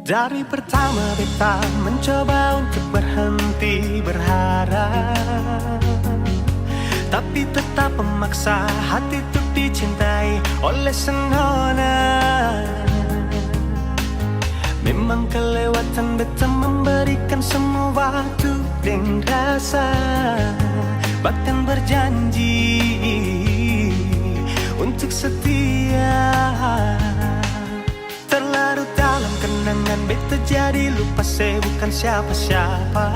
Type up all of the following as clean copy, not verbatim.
Dari pertama beta mencoba untuk berhenti berharap, tapi tetap memaksa hati untuk dicintai oleh senona. Memang kelewatan beta memberikan semua waktu dan rasa, bahkan berjanji untuk setia. Terlarut dalam kenangan beta jadi lupa saya bukan siapa-siapa.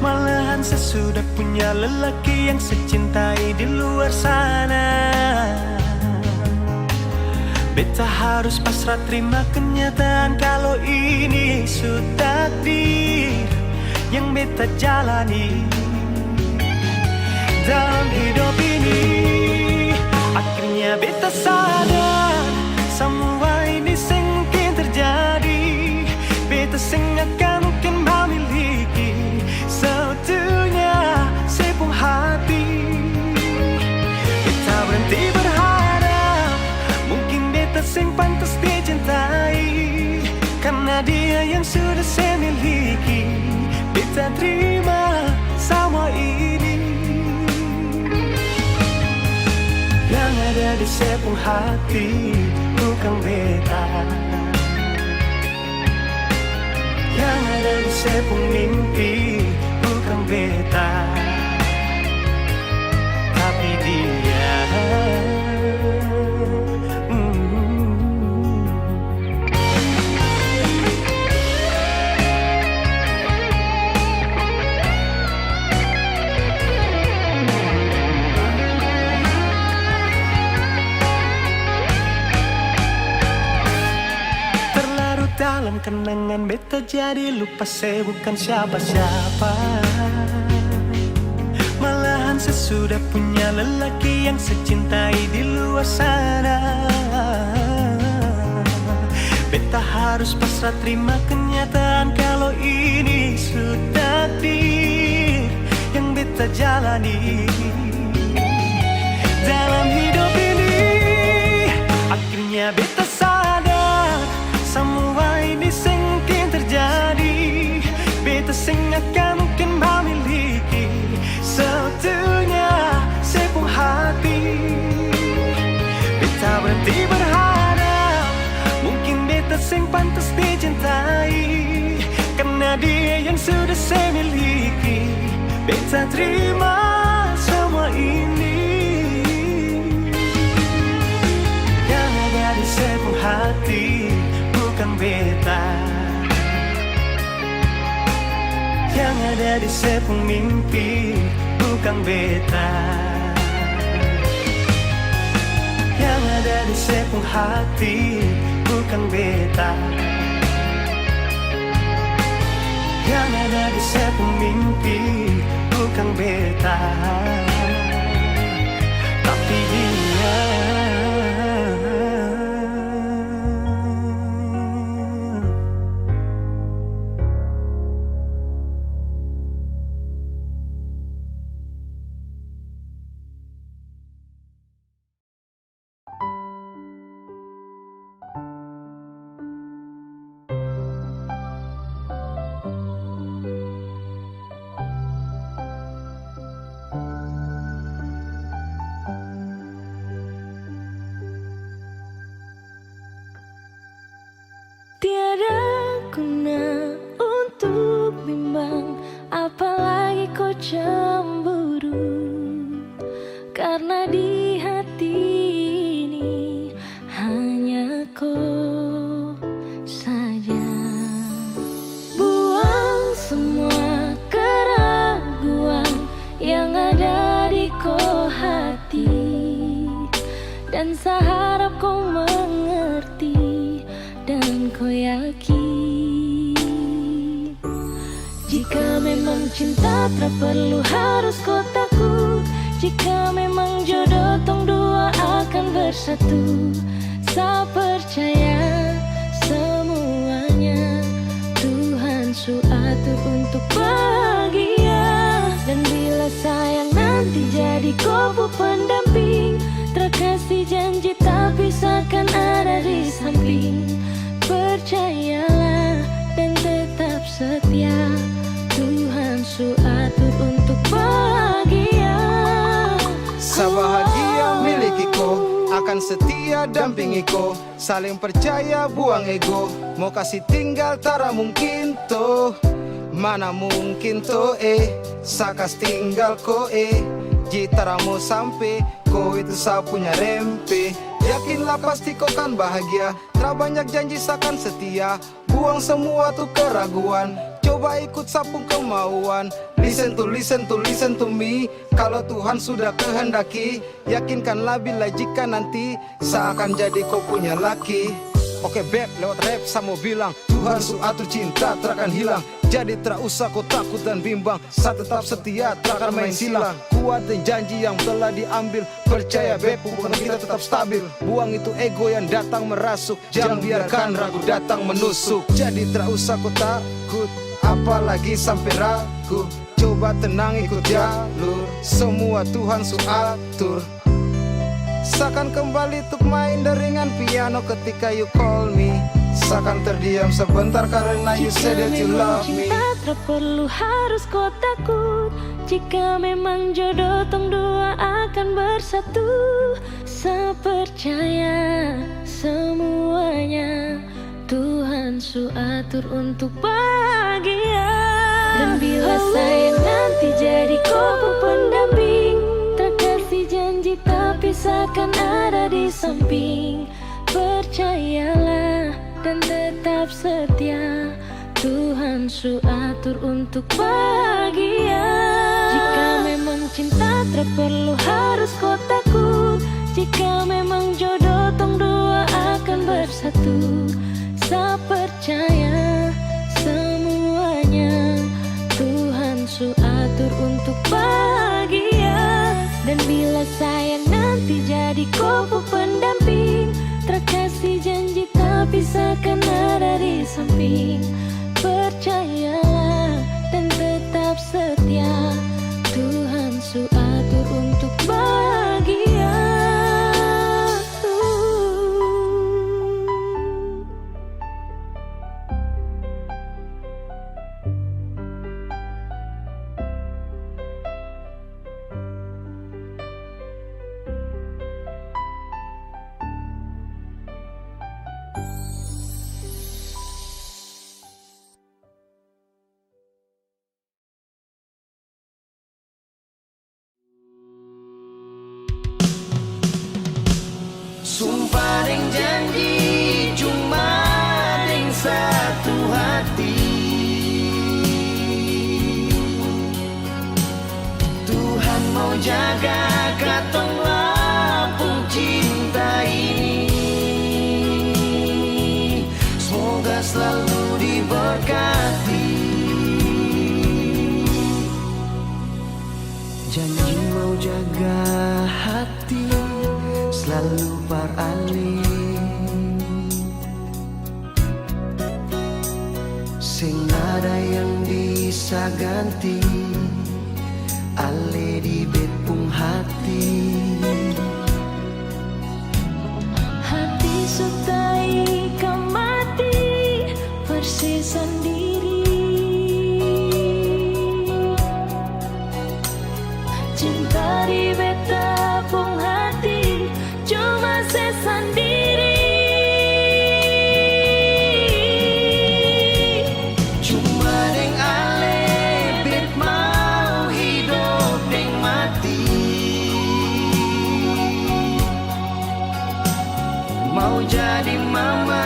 Malahan saya sudah punya lelaki yang saya cintai di luar sana. Beta harus pasrah terima kenyataan kalau ini sudah takdir yang beta jalani dalam hidup ini. Akhirnya beta sadar semua ini mungkin terjadi. Beta akan mungkin memiliki seutuhnya sepung hati. Beta berhenti berharap mungkin beta pantas dicintai, karena dia yang sudah saya miliki. Beta terima semua ini. Yang ada di sepung hati bukan beta, yang ada di sepung mimpi bukan beta, tapi dia. Dalam kenangan beta jadi lupa saya bukan siapa-siapa. Malahan saya sudah punya lelaki yang saya cintai di luar sana. Beta harus pasrah terima kenyataan kalau ini sudah takdir yang beta jalani dalam hidup ini. Akhirnya beta sadar semua ini mungkin terjadi. Beta akan mungkin memiliki seutuhnya sepung hati. Beta berhenti berharap mungkin beta pantas dicintai, karena dia yang sudah saya miliki. Beta terima semua ini. Yang ada di sepung hati bukan beta, yang ada di sepung mimpi bukan beta, yang ada di sepung hati bukan beta, yang ada di sepung mimpi bukan beta, tapi dia. Tiada guna untuk bimbang, apalagi kau cemburu, karena di hati ini hanya kau saja. Buang semua keraguan yang ada di kau hati, dan saya harap kau mengerti dan kau yakin. Jika memang cinta tak perlu harus kau takut, jika memang jodoh tong dua akan bersatu. Saya percaya semuanya Tuhan suatur untuk bahagia. Dan bila sayang nanti jadi kau pendamping, terkasih janji tak bisa kan ada di samping. akan setia dampingi ko. Saling percaya buang ego. Mau kasih tinggal tara mungkin toh. Mana mungkin toh sakas tinggal ko Jitara mau sampai ko itu sa punya rempe. Yakinlah pasti kau kan bahagia. Tra banyak janji sakan setia. Buang semua tuh keraguan. Coba ikut sapung kemauan. Listen to me. Kalau Tuhan sudah kehendaki, yakinkanlah bila jika nanti seakan jadi kau punya laki. Oke beb, lewat rap saya mau bilang Tuhan su atur cinta terakan hilang. Jadi tak usah kau takut dan bimbang. Saya tetap setia, terakan main silang. Kuatin janji yang telah diambil. Percaya beb, hubungan kita tetap stabil. Buang itu ego yang datang merasuk. Jangan biarkan ragu datang menusuk. Jadi tak usah kau takut, apalagi sampai ragu. Coba tenang ikut jalur. Semua Tuhan su atur. Seakan kembali untuk main deringan piano ketika you call me. Seakan terdiam sebentar karena you said that you love me. Cinta tak perlu harus kau takut. Jika memang jodoh tong dua akan bersatu. Saya percaya semuanya Tuhan su atur untuk bahagia. Dan bila saya nanti jadi kau pendamping, terkasih janji tapi seakan ada di samping. Percayalah dan tetap setia, Tuhan su atur untuk bahagia. Jika memang cinta tak perlu harus kau takut. Jika memang jodoh tong dua akan bersatu. Saya percaya semuanya Tuhan su atur untuk bahagia. Dan bila saya nanti jadi kau pendamping, terkasih janji tapi seakan ada di samping. Percayalah dan tetap setia, Tuhan su atur untuk bahagia. Sumpah dan janji cuma dengan satu hati. Tuhan mau jaga katong lapung cinta ini. Semoga selalu diberkati. Janji mau jaga hati, selalu parali. Sing ada yang bisa ganti ale di bepung hati. Hati sutai kamati persis sendiri. Cinta di betapung hati cuma sendiri. Cuma deng ale bet mau hidup deng mati. Mau jadi mama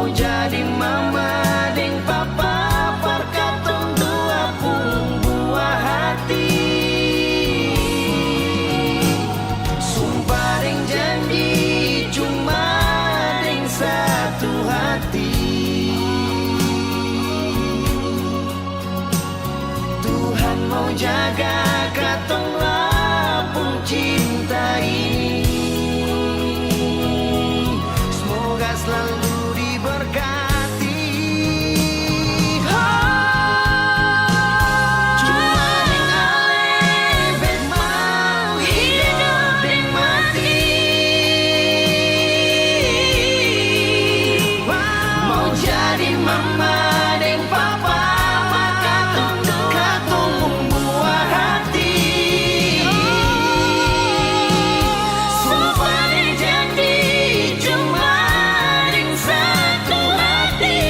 mau jadi mama deng papa perkatong dua puluh buah hati. Sumpah deng janji cuma deng satu hati. Tuhan mau jaga katong lapung cinta ini. Semoga selalu diberkati. Cuma deng alebet mau hidup deng mati. Mau jadi mama deng papa katong buah hati. Sumpah deng janji cuma deng satu hati.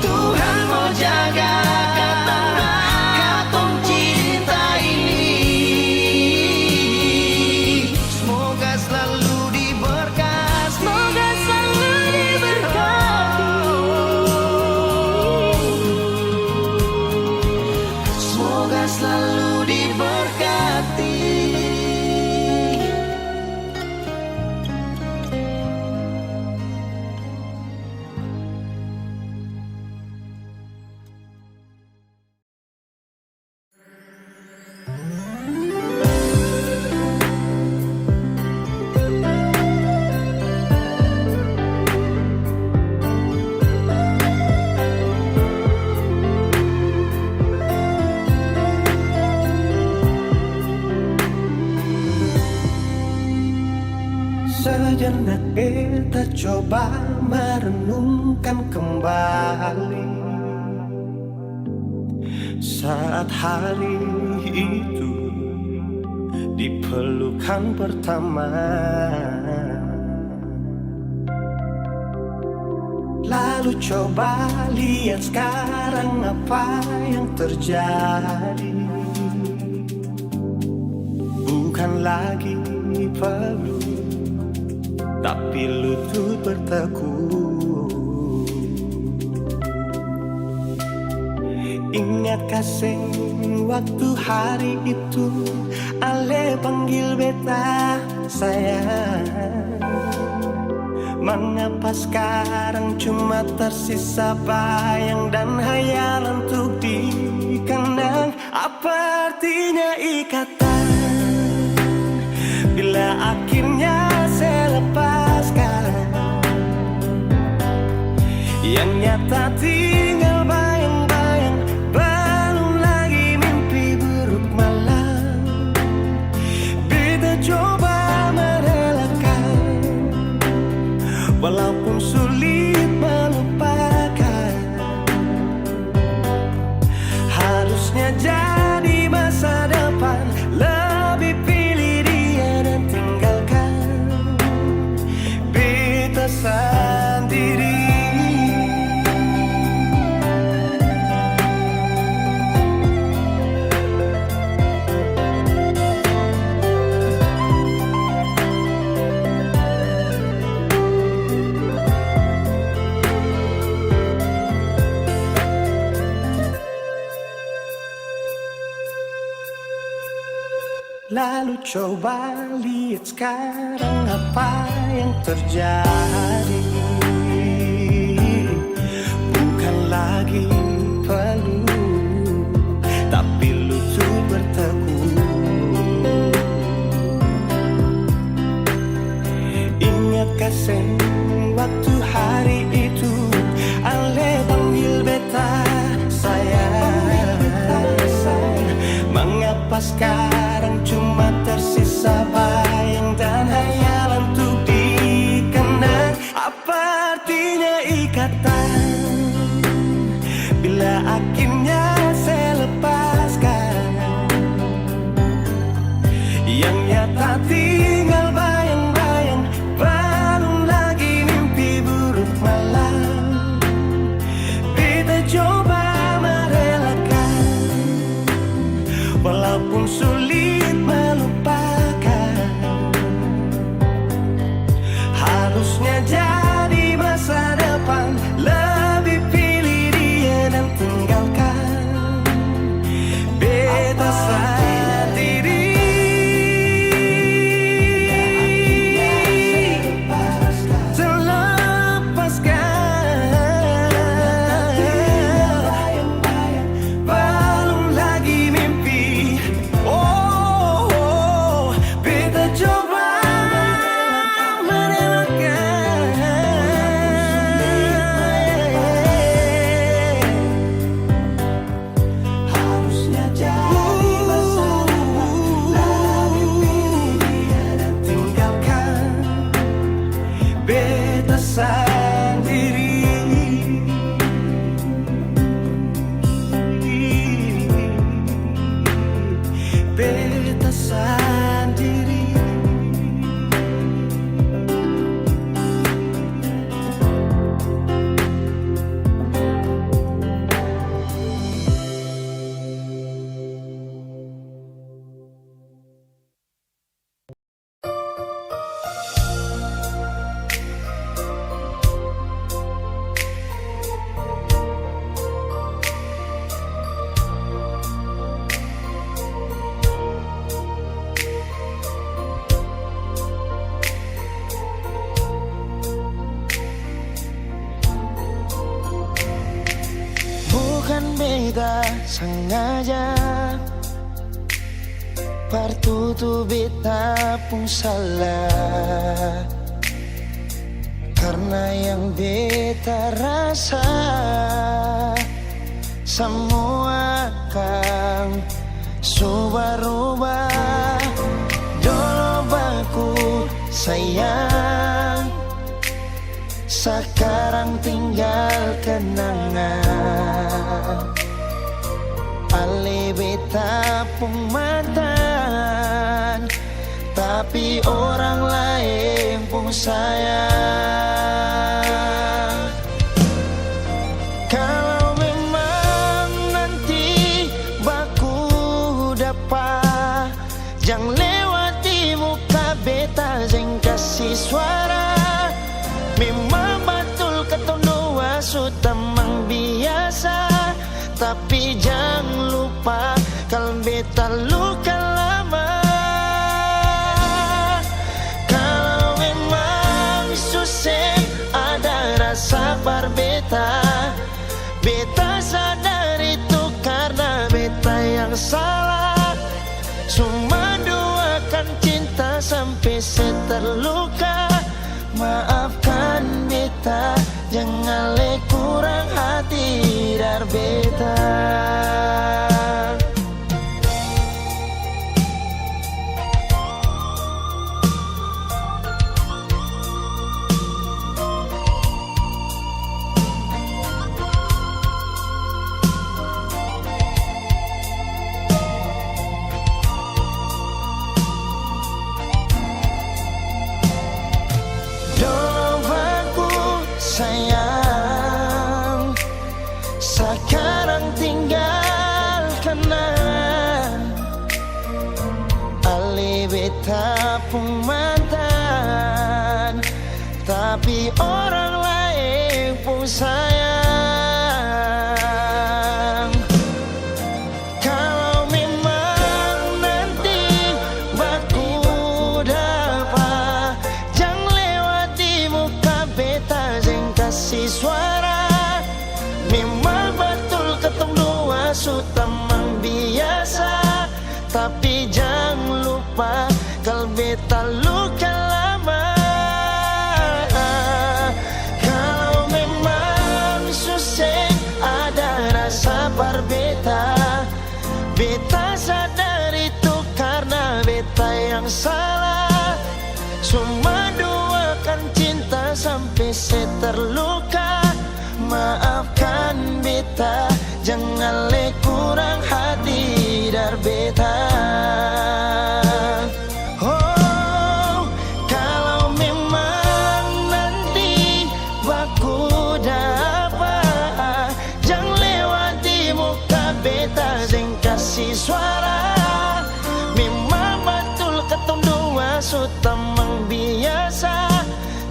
Tuhan mau jaga katong cinta ini. Semoga selalu diberkati. Semoga selalu diberkati. Semoga selalu diberkati. Sejenak beta coba merenungkan kembali saat hari itu di pelukan pertama. Lalu coba lihat sekarang apa yang terjadi. Bukan lagi peluk, tapi lutut bertekuk. Ingat kasih waktu hari itu Ale panggil beta sayang. Mengapa sekarang cuma tersisa bayang dan hayalan untuk dikenang? Apa artinya ikatan bila akhirnya saya lepaskan? Yang nyata tinggal bayang-bayang, belum lagi mimpi buruk malam. Beta coba merelakan, walaupun sulit melupakan. Harusnya jadi masa depan, lebih pilih dia dan tinggalkan beta sendiri. Lalu coba lihat sekarang apa yang terjadi. Bukan lagi peluk, tapi lutut bertekuk. Ingat kasih waktu hari itu Ale panggil beta sayang. Mengapa sekarang cuma tersisa bayang dan hayalan untuk dikenang? Apa artinya ikatan bila akhirnya saya lepaskan? Yang nyata tinggal bayang-bayang, belum lagi mimpi buruk malam. Beta coba merelakan, walaupun sulit melupakan. sengaja partutu beta pun salah, karena yang beta rasa semua akan subah-rubah. Dulu baku sayang, sekarang tinggal kenangan. Ale beta pun mantan, tapi orang lain pun sayang. Kalau memang nanti baku dapat, jangan lewati muka beta, jangan kasih suara. Memang betul ketemu dua sutamang biasa, tapi jangan lupa kalau beta luka lama. Kalau memang susah ada rasa berbeta, beta sadar itu karena beta yang salah. Cuma doakan cinta sampai terluka. Maafkan beta, jangan le kurang hati dar beta. Sayang, sekarang tinggal kenangan. Ale beta pun mantan, tapi orang lain pun sayang. Kalau memang nanti baku dapat, jangan lewati muka beta, kasih suara. Memang betul ketemu dua sutamang biasa, tapi jangan lupa kalau beta luka lama. Kalau memang susah ada rasa berbeta, beta sadar itu karena beta yang salah. Cuma doakan cinta sampai terluka. Maafkan beta, jangan le kurang hati dar beta. Oh, kalau memang nanti baku dapat, jangan lewati muka beta, jangan kasih suara. Memang betul ketemu dua sutamang biasa,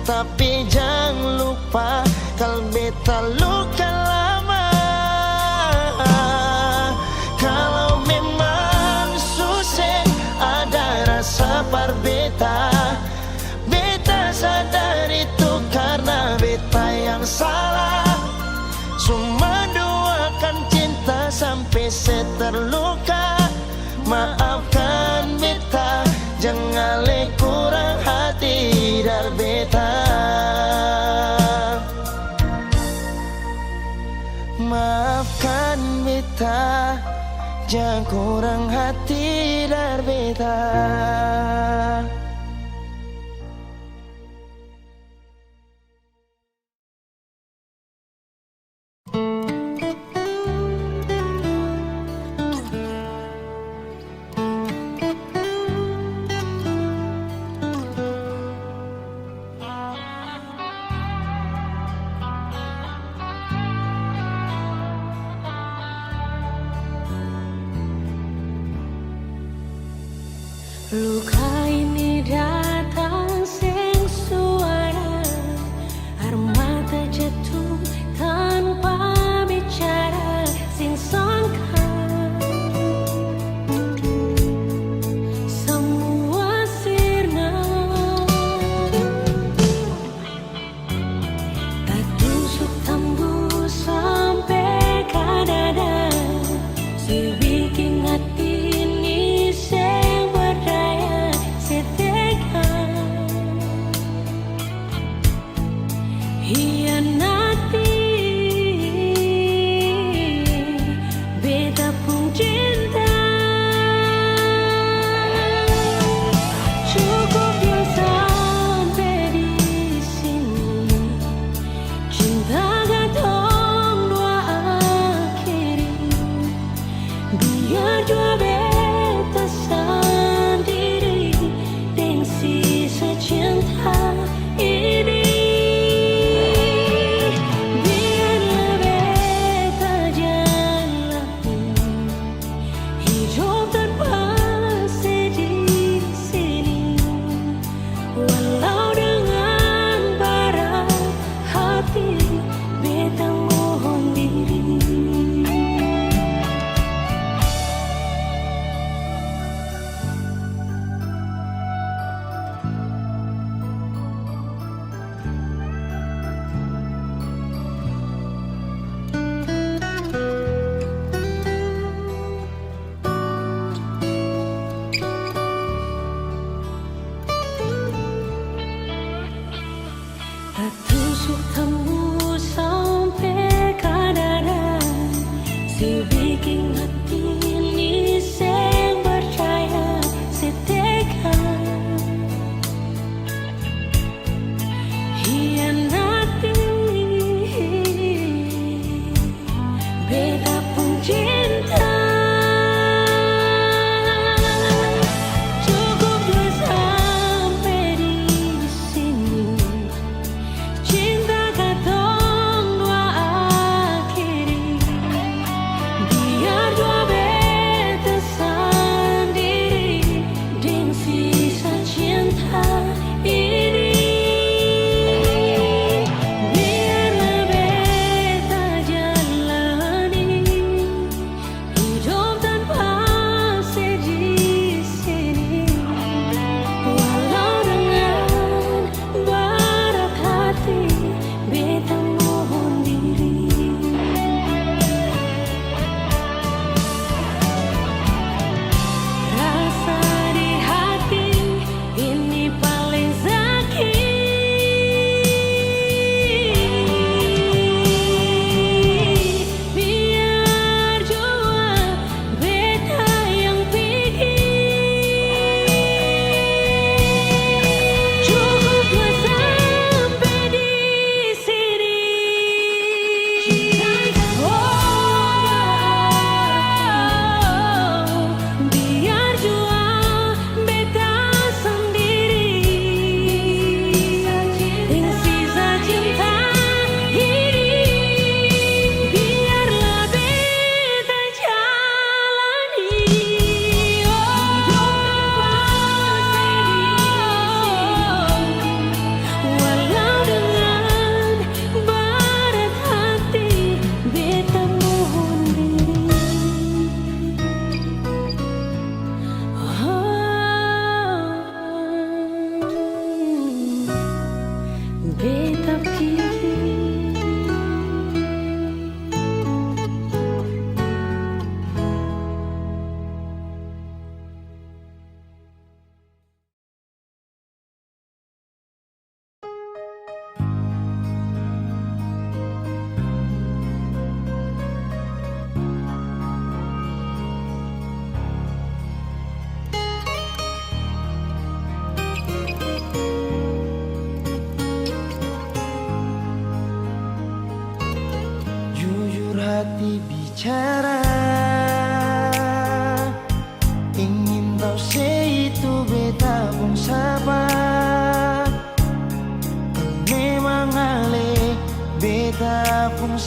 tapi jangan lupa kalau beta luka lama. Kalau memang susah ada rasa berbeta, beta sadar itu karena beta yang salah. Cuma doakan cinta sampai terluka. Maafkan beta, jangan le kurang hati dar beta. Maafkan beta, jangan kurang hati dar beta. Luka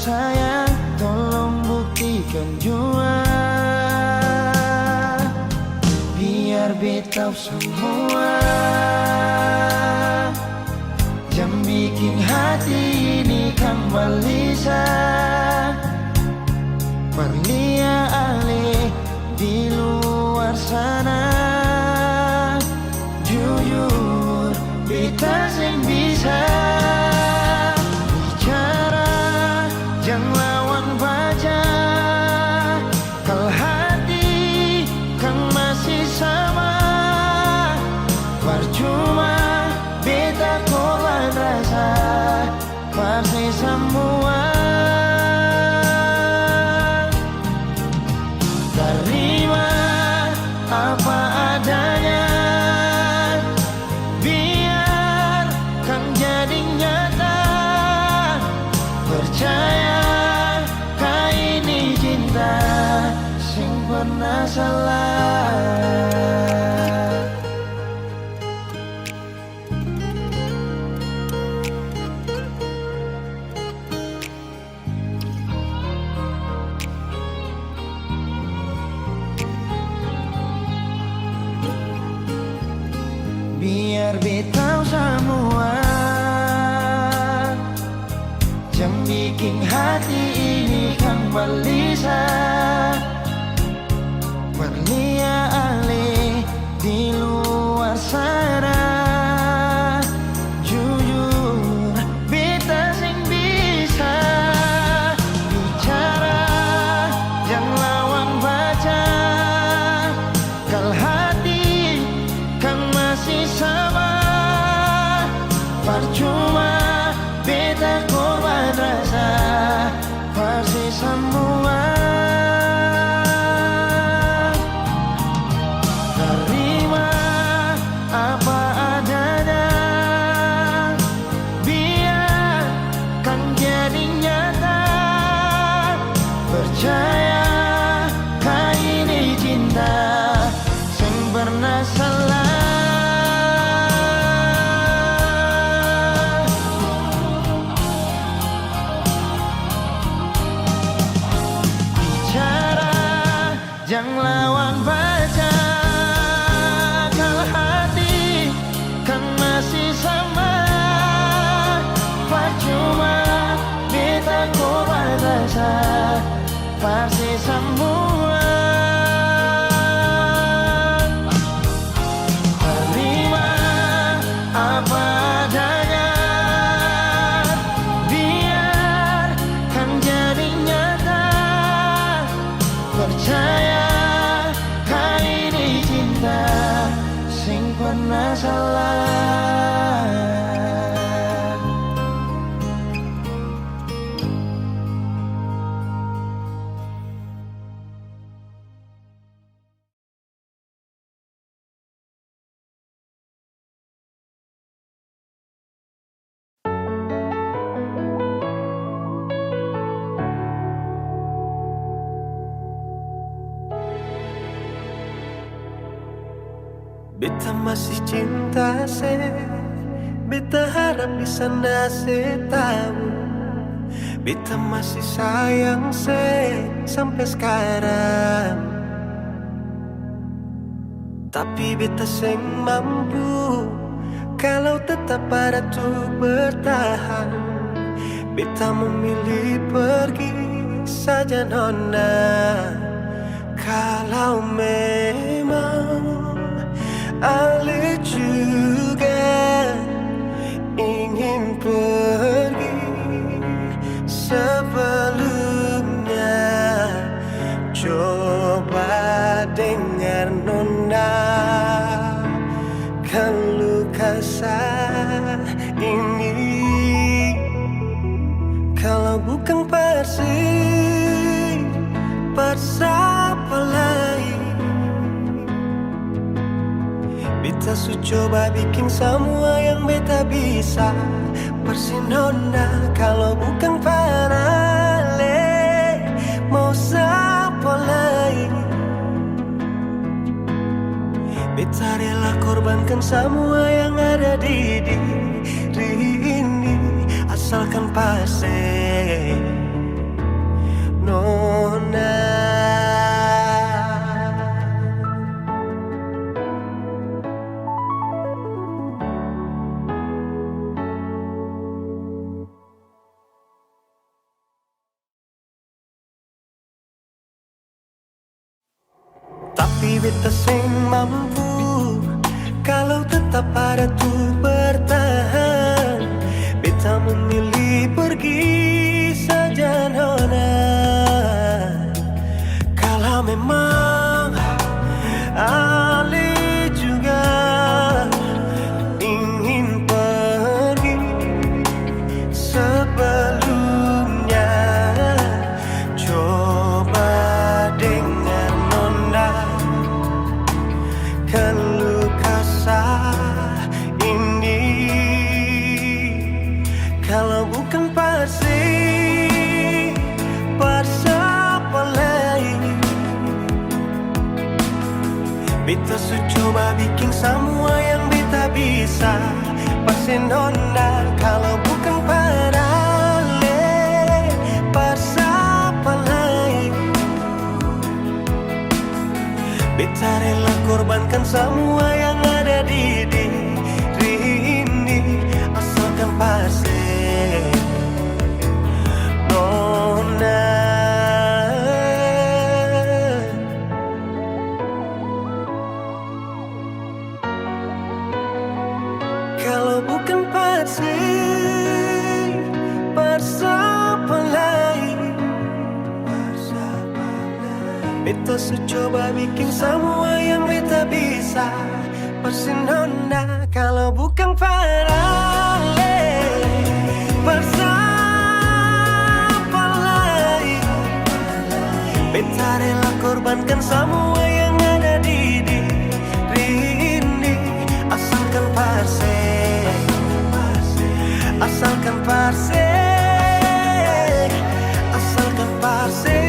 sayang, tolong buktikan jua, biar beta semua. Jangan bikin hati ini kembali perlia alih di luar sana. Jujur, beta sing bisa bicara, jangan lawan baca. Kalau hati kan masih sama, percuma beta korban rasa pasti semua. Terima apa adanya, biarkan jadi nyata. Percaya kau ini cinta sing pernah salah. Biar beta semua, jangan bikin hati ini kembali perlia alih di luar sana. Jujur, beta sing bisa bicara, jangan lawan baca. Kalau hati kan masih sama, percuma beta korban rasa pasti semua. Terima apa adanya, biarkan jadi nyata. Percaya kau ini cinta sing pernah salah. Jangan lawan baca, kalau hati kan masih sama, percuma beta korban rasa pasti semua. Terima apa adanya, biarkan jadi nyata. Percaya sing pernah salah. Beta masih cinta se, beta harap bisa nase tahu. Beta masih sayang se sampai sekarang. Tapi beta seng mampu kalau tetap ada tuh bertahan. Beta memilih pergi saja nona. Kalau memang Ale juga ingin pergi sebelumnya, coba dengar nona, keluh kesah ini. Kalau bukan siapa lain? Beta su coba bikin semua yang beta bisa. Persinona kalau bukan Panale, mau siapa lain? Beta rela korbankan semua yang ada di diri ini, asalkan pasti Nona. Tapi beta sing mampu kalau tetap ada tuh bertahan. Beta memilih pergi saja nona. Kalau memang Ale juga ingin pergi sebelumnya, coba dengan nona keluh kesah ini. Kalau bukan pasti siapa lain, beta coba bikin semua yang beta bisa. Pasti nona kalau bukan pada siapa lain, beta rela korbankan semua yang ada di diri ini, asalkan pasti nona. Kalau bukan pasti siapa lain, beta coba bikin semua yang beta bisa. Pasti nona kalau bukan pada siapa lain, beta rela korbankan semua yang ada di diri ini, asalkan pasti, asalkan pasti, asalkan pasti.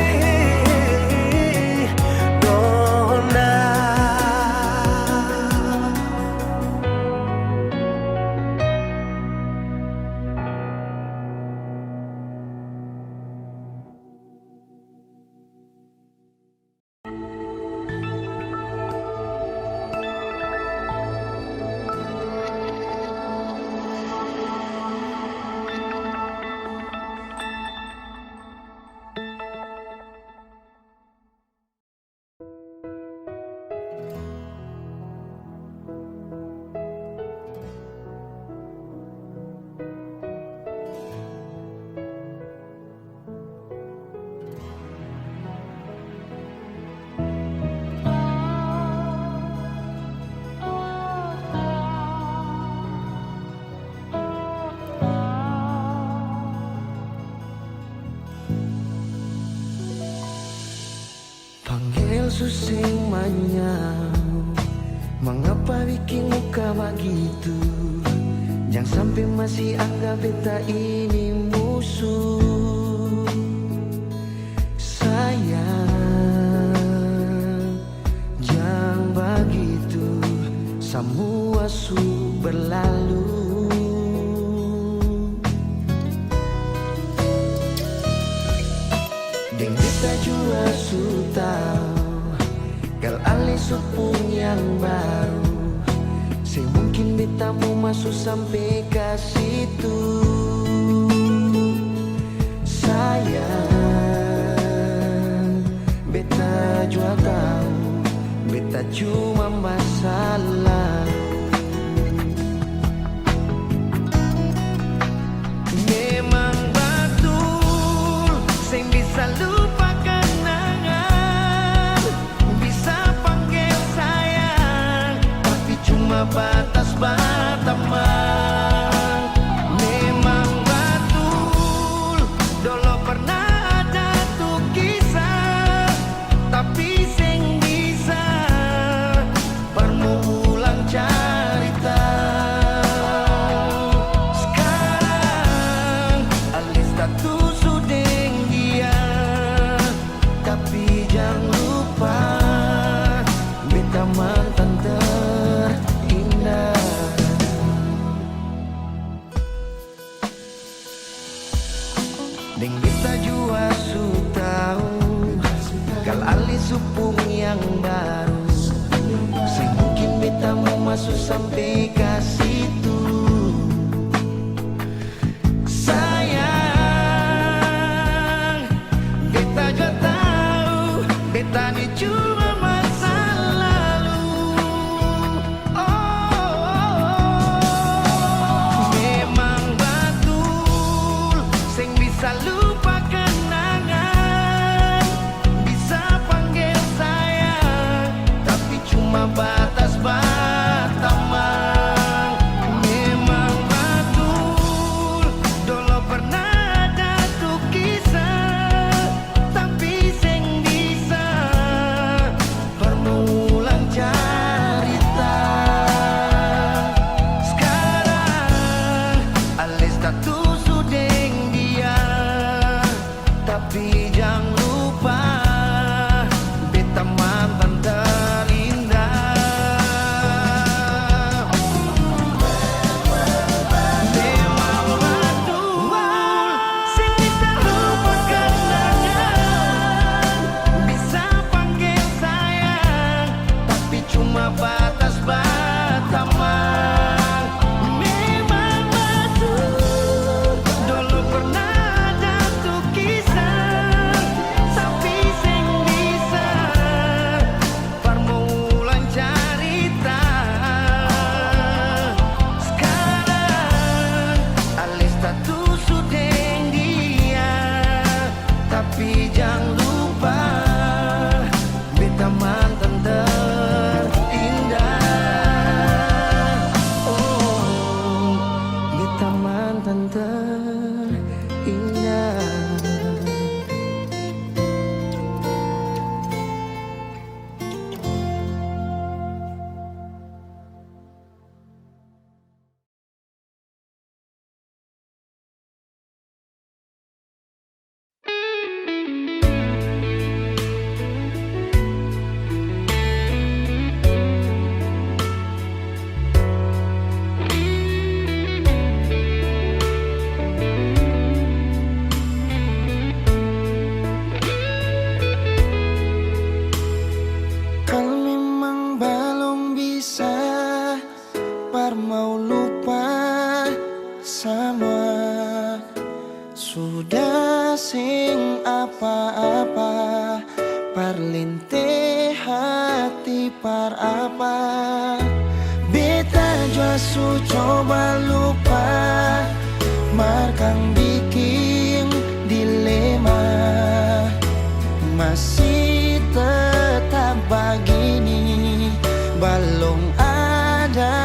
Panggil susing manyau, mengapa bikin muka begitu? Jangan sampai masih anggap beta ini musuh. Sayang, jangan begitu, semua su berlalu. Deng beta jua su tahu, gal Ali su pun yang baru. Saya mungkin beta mau masuk sampai ke situ. Sayang, beta jua tahu, beta cuma masalah. Memang betul, saya bisa lupa kenangan, bisa panggil sayang, tapi cuma batas berteman. Memang betul, dulu pernah ada tuh kisah, tapi sing bisa permulang cerita. Sekarang alis status sudah dia, tapi jangan lupa beta mantan terindah. kekasihku. Sayang, beta juga tahu beta ni cuma masa lalu. Memang betul sing bisa lupa kenangan, bisa panggil sayang, tapi cuma batas batamang. Memang betul dulu pernah ada tuh kisah, tapi sing bisa permulang cerita. Sekarang alis tattoo sudeng dia, tapi jangan lupa beta mantan terindah. Memang betul sing bisa lupa kenangan, bisa panggil sayang, tapi cuma batas batamang. Memang betul dulu pernah ada tuh kisah, tapi sing bisa permulaan cerita. Sekarang alis tattoo sudeng dia, tapi jangan lupa beta mantan terindah. Oh, beta mantan terindah. Kalau memang belum bisa par mau lupa sama, sudah sing apa-apa par linte hati par apa. Beta jua su coba lupa, markang bikin dilema, masih tetap begini, belum ada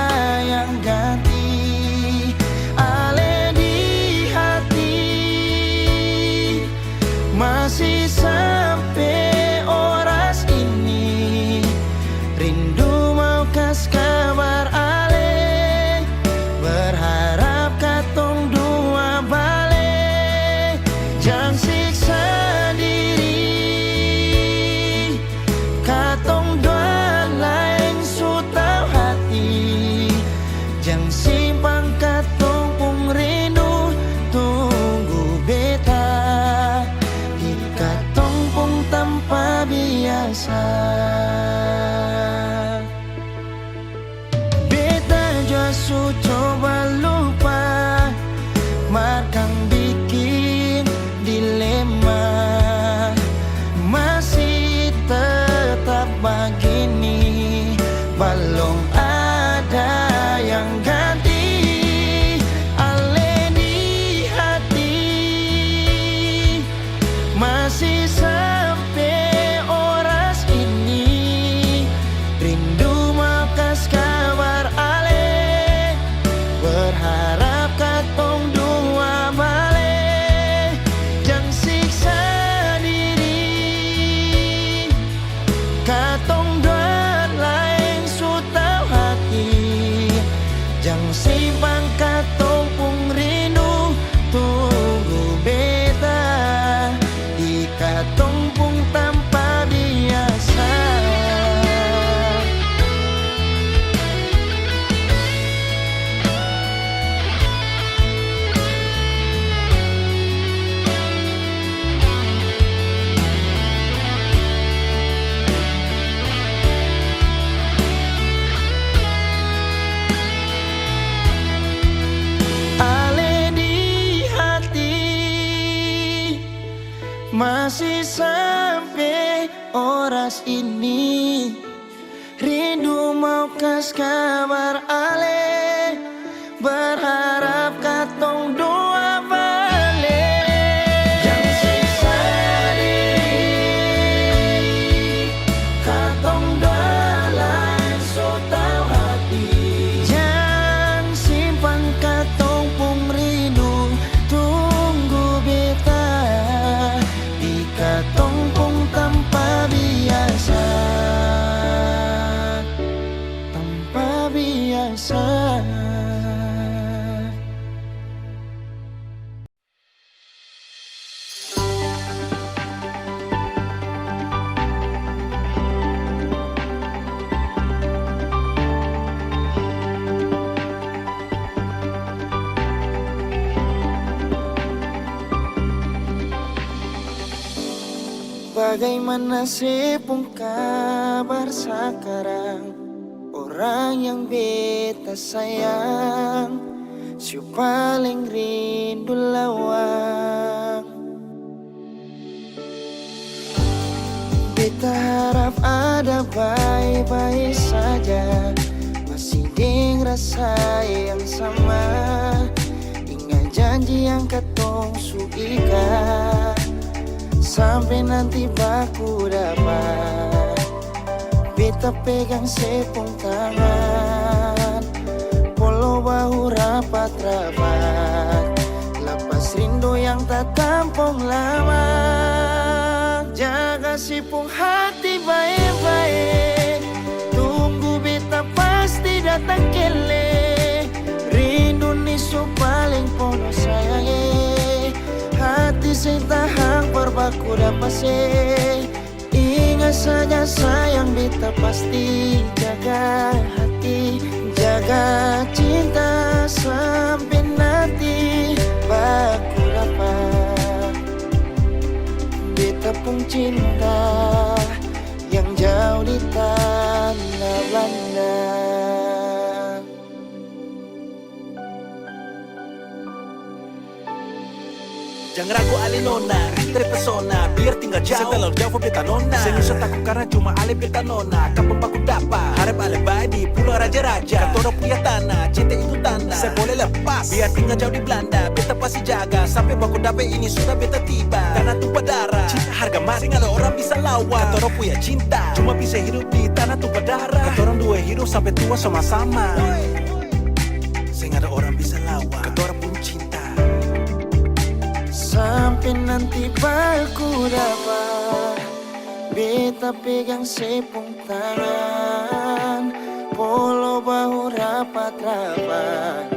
yang ganti. Ale di hati masih sampai oras ini, rindu mau kas kabar ale, berharap katong dua balik. Jangan siksa diri, katong dua lain su tau hati. Jangan simpang katong pung rindu, tunggu beta di katong pung tanpa biasa. Beta jua su coba lupa, markang bikin dilema, masih tetap begini, belum ada yang ganti. Ale di hati masih sampai oras ini, rindu mau kas kabar ale, berharap katong dua balik. Jangan siksa diri, katong dua lain su tau hati. Jangan simpang katong pung rindu, tunggu beta di katong pung tanpa biasa. Masih sampai oras ini rindu mau kas kabar ale, berharap katong dua balik. Yang sisa di katong dalam so tau hati, jangan simpan katong pung rindu, tunggu beta di katong pung tanpa biasa, tanpa biasa. Bagaimana sepung kabar sekarang orang yang beta sayang, si paling rindu lawang. Beta harap ada baik-baik saja, masih deng rasa yang sama. Ingat janji yang katong suikan, sampai nanti baku dapat. Beta pegang sepung tangan, polo bahu rapat-rapat, lepas rindu yang tak tampung lama. Jaga sepung hati baik-baik, tunggu beta pasti datang kele. Rindu ni so paling pono sayang, hati saya tahan berbaku dapat se. Ingat saja sayang beta pasti jaga hati, jaga cinta sampai nanti baku dapat. Beta pun cinta yang jauh di tanah Belanda. Jangan ragu ale nona, terpesona, biar tinggal jauh. Setelah jauh beta nona, senyum takut karena cuma ale beta nona. Kapan baku dapat, harap ale baik di pulau raja-raja. Katoro punya tanah, cinta itu tanda, saya boleh lepas. Biar tinggal jauh di Belanda, beta pasti jaga. Sampai baku dapat ini sudah beta tiba. Tanah tumpah darah, cinta harga mati, nggak ada orang bisa lawan. Katoro punya cinta, cuma bisa hidup di tanah tumpah darah. Katorang dua hidup sampai tua sama-sama. Saya nggak ada orang bisa lawan. Katorang pun cinta. Sampai nanti baku dapat, beta pegang sepung tangan, polo bahu rapat-rapat,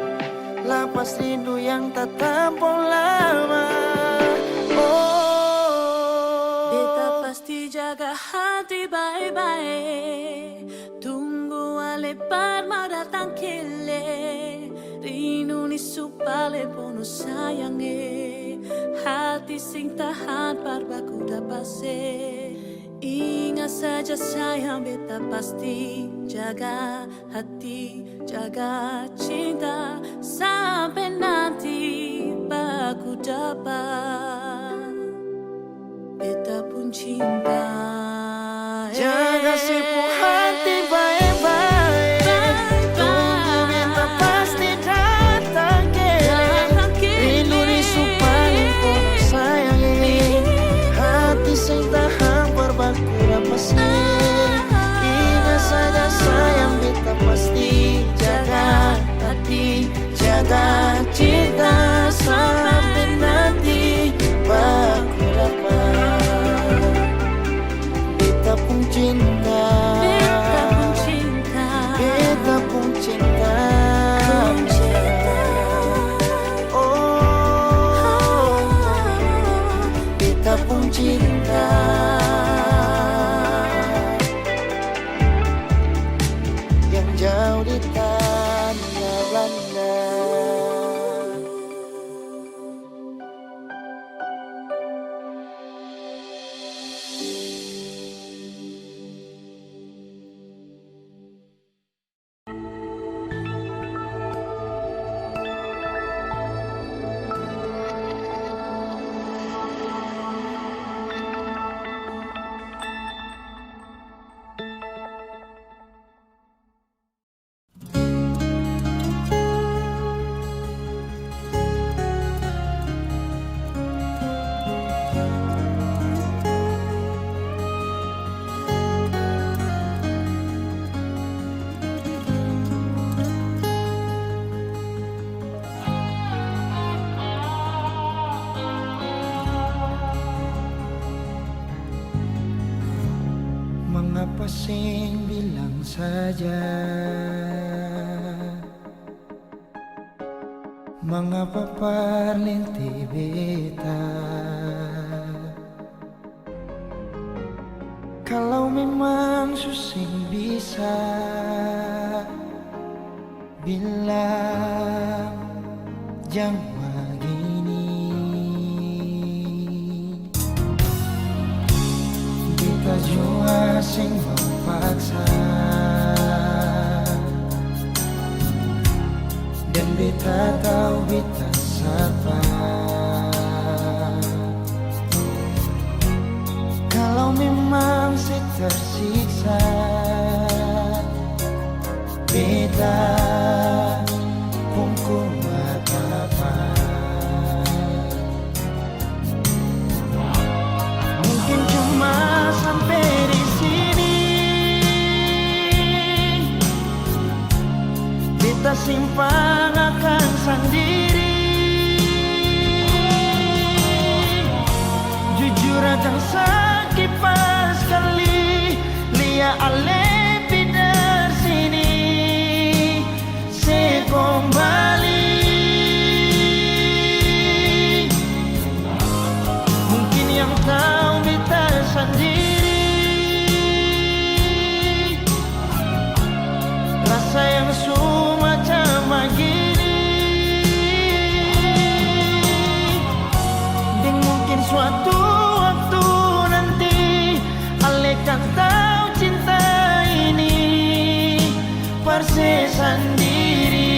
lapas rindu yang tak tampung lama. Oh, Beta pasti jaga hati baik-baik, tunggu ale parma datang kele. Rindu ni supale pono sayange, hati sing tahan parbaku dapat se. Ingat saja sayang beta pasti jaga hati, jaga cinta sampai nanti baku dapat. Beta pun cinta, jaga sepung hati baik-baik, tunggu beta pasti datang kele. Rindu ni paling pono sayang, hati sing tahan berbaku dapat se. Ingat saja sayang beta pasti jaga hati, jaga cinta sampai nanti baku dapat. Beta pun cinta, beta pun cinta, beta pun cinta. Oh, beta pun cinta yang jauh di tanah Belanda. sing bilang saja, mengapa parlinti beta? Kalau memang susing bisa bilang jangan begini, beta jua sing memaksa dan beta tahu beta siapa. Kalau memang saya tersiksa, beta pun kuat apa. Mungkin cuma sampai di sini, beta simpan akan sendiri. Jujur akan sakit pas kali lia ale pidar sini se kembali. Mungkin yang tahu beta sendiri, rasa yang semacam begini. Dan mungkin suatu waktu nanti Ale kan tahu cinta ini perse sendiri.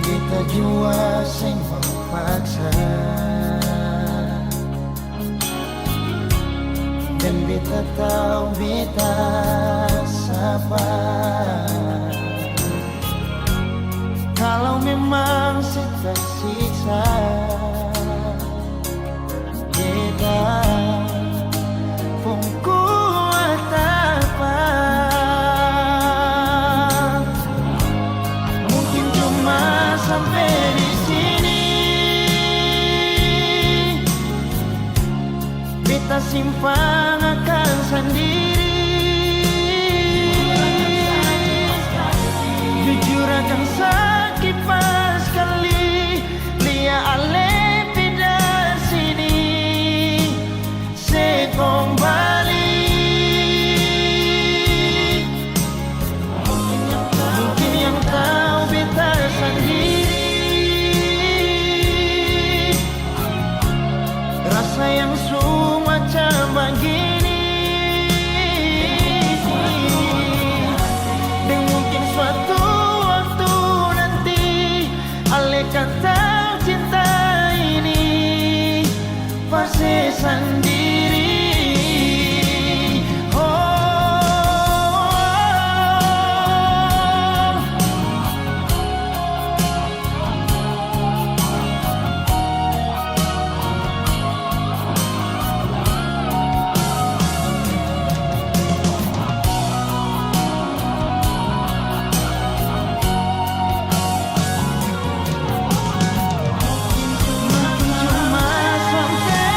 Beta jua sing memaksa dan beta tahu beta siapa. Kalau memang saya tersiksa, beta pun kuat apa. Mungkin cuma sampai di sini, beta simpan akan sendiri. Jujur akan sakit pas kali lia ale pidar sini se kembali. Mungkin yang tahu beta sendiri, rasa yang semacam begini. Dan mungkin suatu waktu nanti Ale kan tahu cinta ini pasti sendiri. Cuma sampai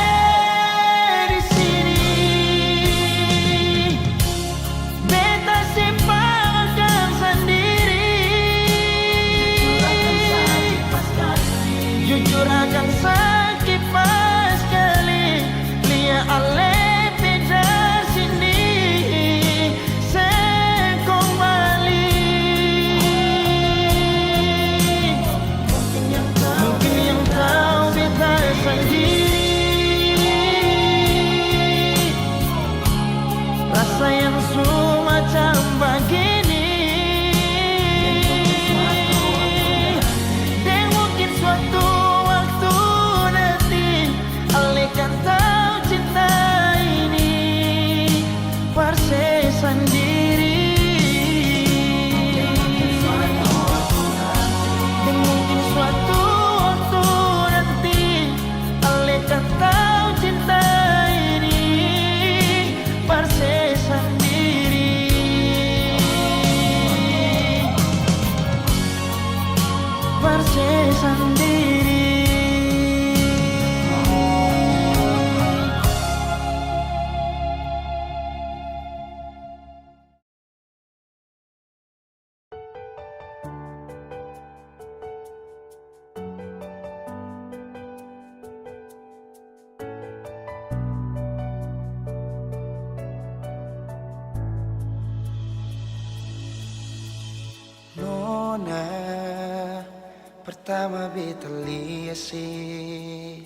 Pertama beta lihat sih,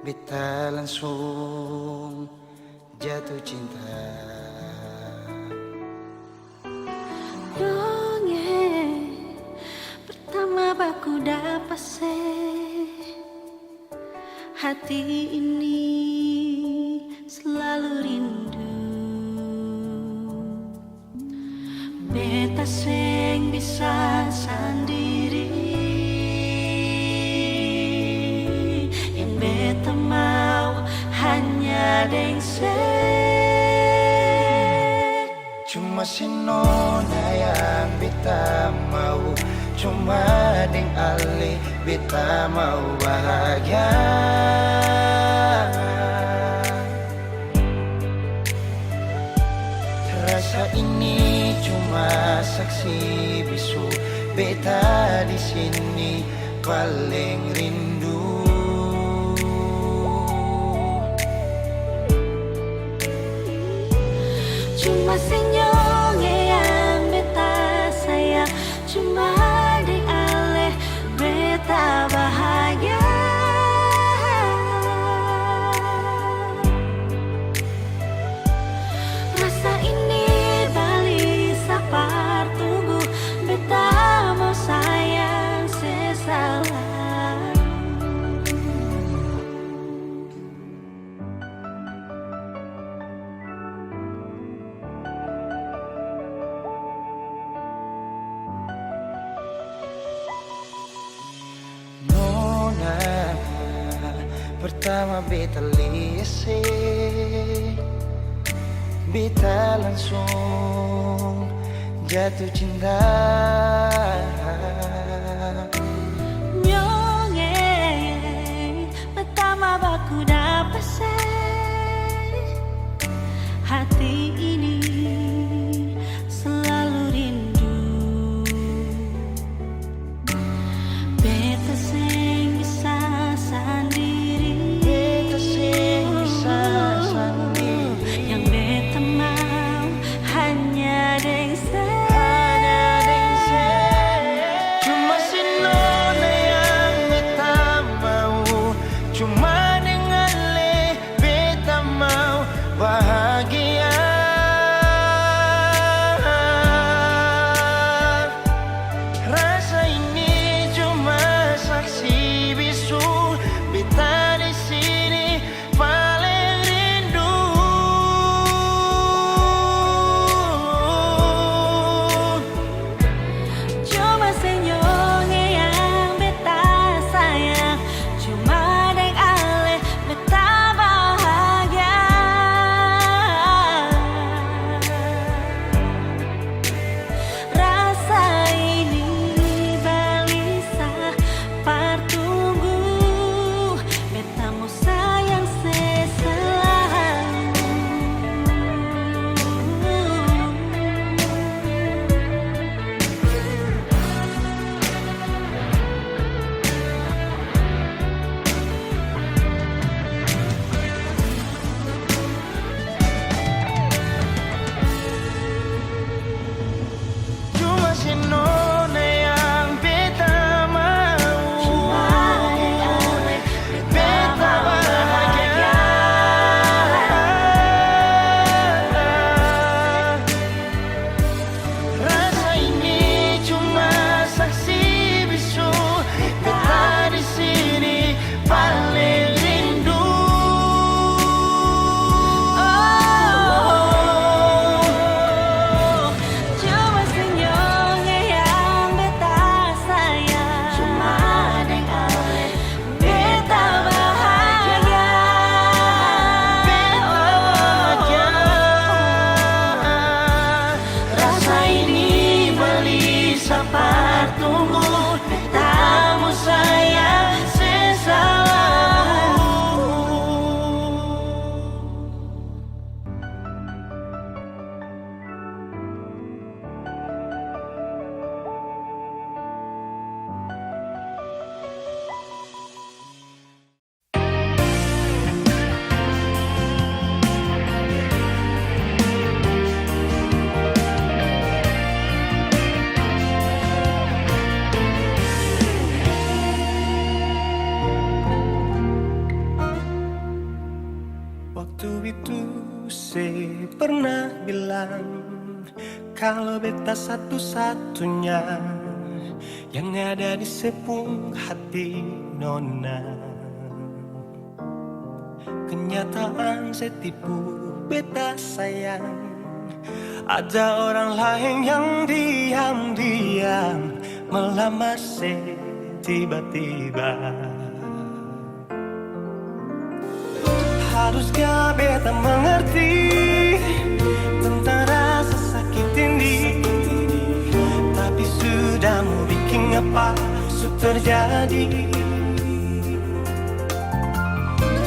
beta langsung jatuh cinta. Dongeng pertama baku dapat hati ini selalu rindu. Beta sing bisa sendiri, yang beta mau hanya deng Cuma si nona yang beta mau, cuma deng ale beta mau bahagia. Rasa ini cuma saksi bisu, beta di sini paling rindu. Cuma senyum yang beta sayang, cuma di aleh beta bahagia. Rasa ini balik sapar tunggu, beta mau sayang sesalah. Nona, pertama beta lihat beta langsung jatuh cinta. Nyongeng pertama baku dapat hati ini selalu rindu. Beta sing bisa sendiri, Beta sing bisa sendiri, yang beta mau hanya deng hanya deng pernah bilang kalau beta satu-satunya yang ada di sepung hati nona. Kenyataan setipu beta sayang, ada orang lain yang diam-diam melamar tiba-tiba. Haruskah beta mengerti tentang rasa sakit ini, tapi sudah mau bikin apa terjadi.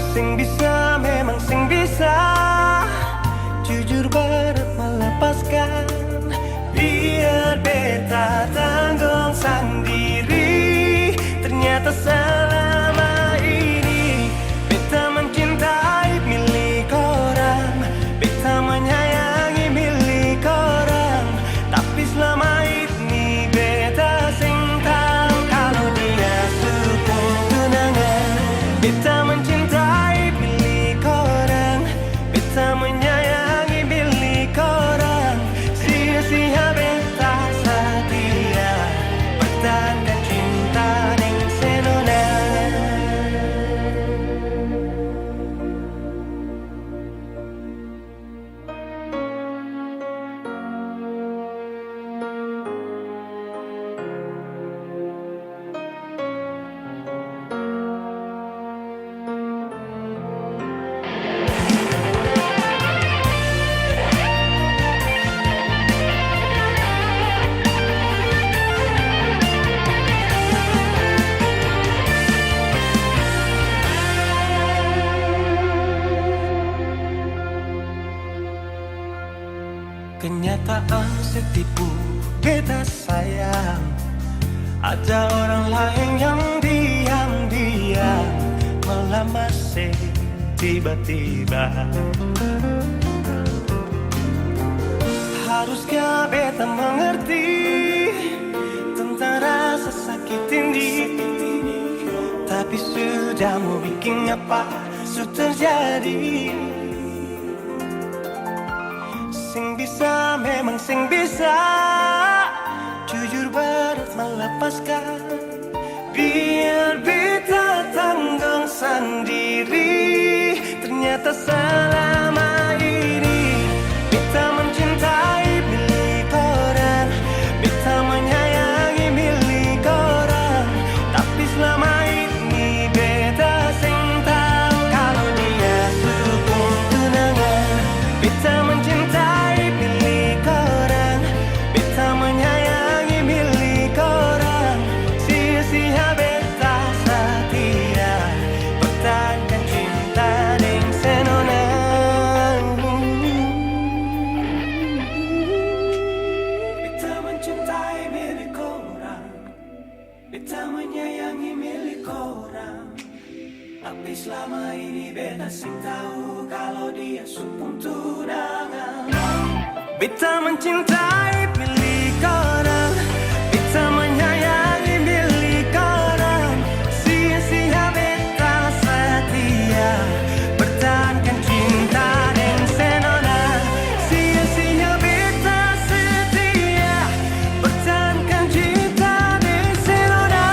Sing bisa, memang sing bisa, jujur berat melepaskan. Biar beta tanggung sendiri. Ternyata selama ini beta mencintai milik orang, beta menyayangi milik orang, tapi selama ini beta sing tahu kalau dia sepung tunangan. Beta mencintai milik orang, beta menyayangi milik orang, sia-sia beta setia pertahankan cinta ning senona. Kenyataan setipu beta sayang, ada orang lain yang diam-diam melamar tiba-tiba. Haruskah beta mengerti tentang rasa sakit ini, tapi sudah mau bikin apa terjadi. Sing bisa, memang sing bisa, jujur berat melepaskan. Biar beta tanggung sendiri. Ternyata selama ini beta mencintai milik orang, beta menyayangi milik orang, tapi selama ini beta sing tahu kalau dia sepung tunangan. Beta mencintai milik orang, beta menyayangi milik orang, sia-sia beta setia pertahankan cinta ning senona. Beta mencintai milik orang, beta menyayangi milik orang, tapi selama ini beta sing tahu kalau dia sepung tunangan. Beta mencintai milik orang, beta menyayangi milik orang, sia-sia beta setia pertahankan cinta ning senona. Sia-sia beta setia pertahankan cinta ning senona.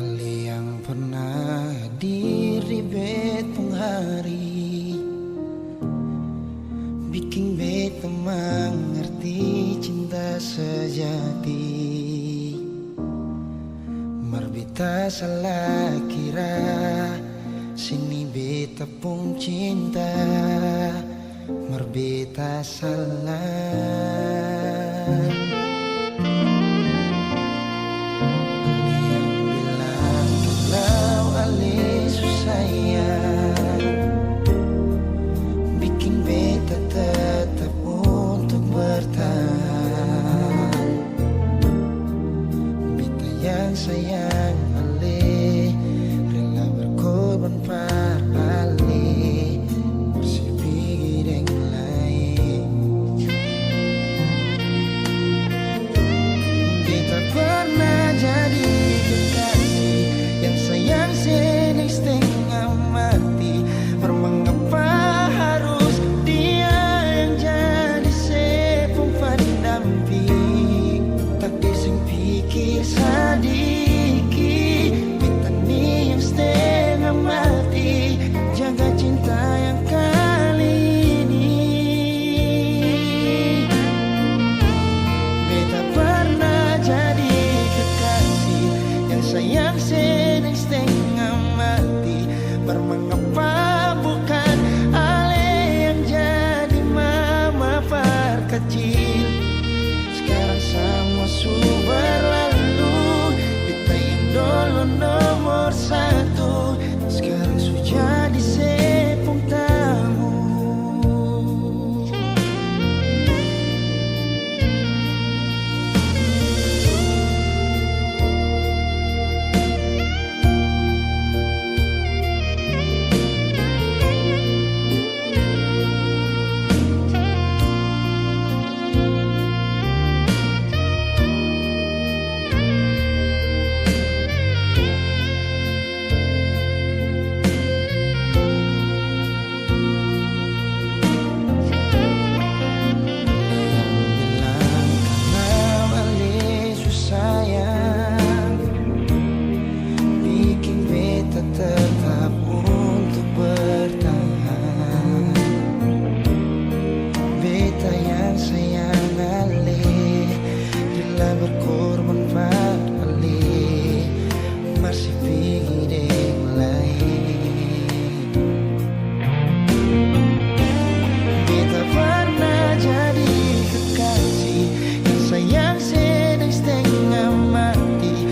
Ale yang pernah diri betong hari, bikin beta mengerti cinta sejati. beta salah kira, sini beta pun cinta, mar beta salah. Bikin beta tetap untuk bertahan. Beta yang sayang ale, rela berkorban par ale, bersipir yang lain. Beta pernah jadi kekasih yang sayang sedang setengah mati. Mengapa harus dia yang jadi sepung pendamping? Tak dising pikir sadiki, beta ni yang setengah mati, jaga cinta yang kali ini. Beta pernah jadi kekasih yang sayang sedang setengah mati. Mengapa bukan ale yang jadi mama kecil? Sekarang semua sudah berlalu, beta yang dulu nomor satu, sekarang sudah jadi sepung tamu. Tetap untuk bertahan. Beta yang sayang ale, rela berkorban par ale, masih pikir yang lain. Beta pernah jadi kekasih yang sayang sedang setengah mati.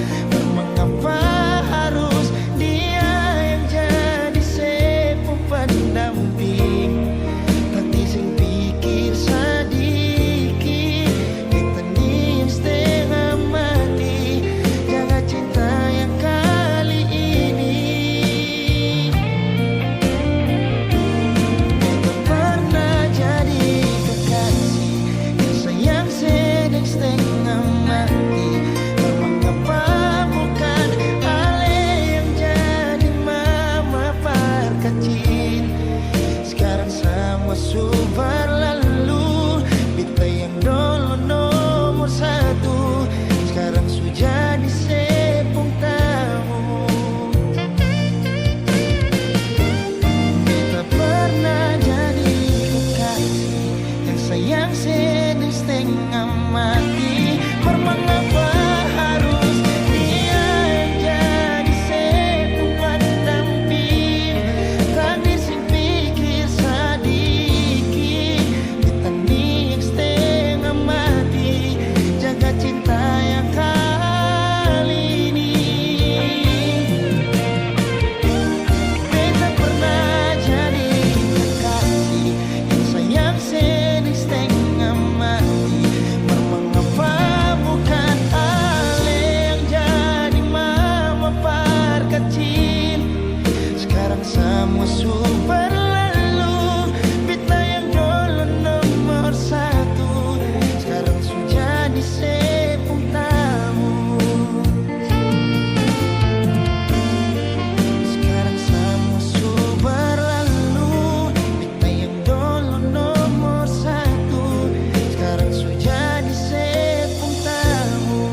Mengapa harus pendamping? Tak dising pikir sadiki, beta ni yang setengah mati, jaga cinta yang kali ini. Beta pernah jadi kekasih yang sayang sedang setengah mati. Mengapa bukan ale yang jadi mama par kecil? Sekarang semua sudah berlalu, beta yang dulu nomor satu, sekarang sudah jadi sepung tamu. Beta pernah jadi kekasih yang sayang sedang setengah mati. Mengapa harus dia yang jadi sepung pendamping? Tak dising pikir sadiki, beta ni yang setengah mati, jaga cinta yang kali ini. Beta pernah jadi kekasih yang sayang sedang setengah mati. Mengapa bukan ale yang jadi mama par kecil? Sekarang semua sudah berlalu, beta yang dulu nomor satu, sekarang sudah jadi sepung tamu. Sekarang semua sudah berlalu, beta yang dulu nomor satu, sekarang sudah jadi sepung tamu.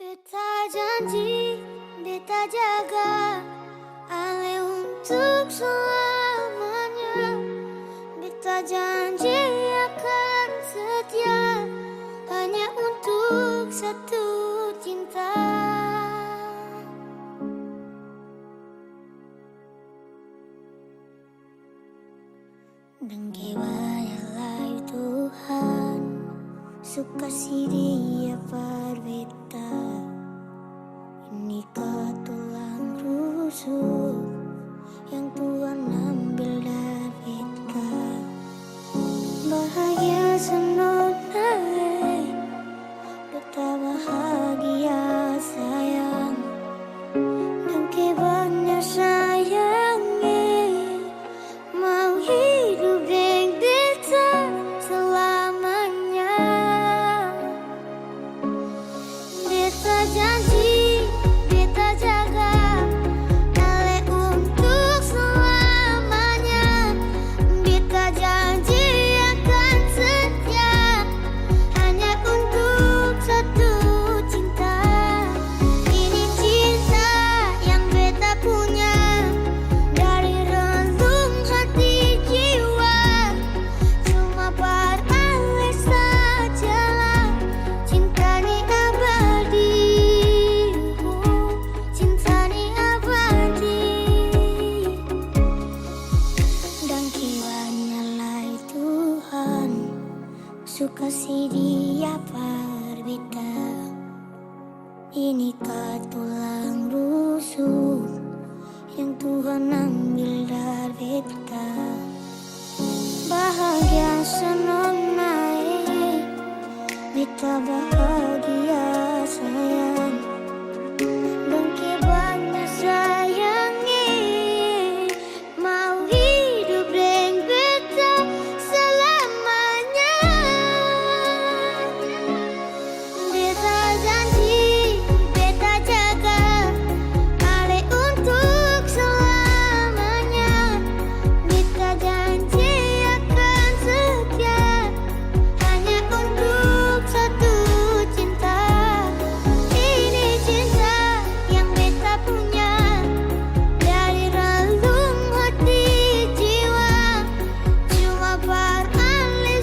Beta janji, beta jaga ale untuk selamanya. Beta janji Dan kebanyalah Tuhan suka si dia berbeda. Inikah tulang rusuk yang Tuhan ambil dari kita. Bahagia senonai, betapa bahagia sayang. Dan kebanyakan sayangnya mau hidup dengan beta selamanya. Beta janji, beta jaga Ale untuk selamanya. Beta janji akan setia hanya untuk satu cinta. Ini cinta yang beta punya dari relung hati jiwa. Cuma pada sajalah cinta ni abadi. Cinta ni abadi. Dan kiranya Tuhan suka si dia berbeda. Inikah tulang rusuk yang Tuhan ambil dari kita. Bahagia senonai, beta bahagia sayang. Dan kebanyakan sayangnya mau hidup dengan beta selamanya. Beta janji, beta jaga Ale untuk selamanya. Beta janji akan setia hanya untuk satu cinta. Ini cinta yang beta punya dari relung hati jiwa. Cuma pada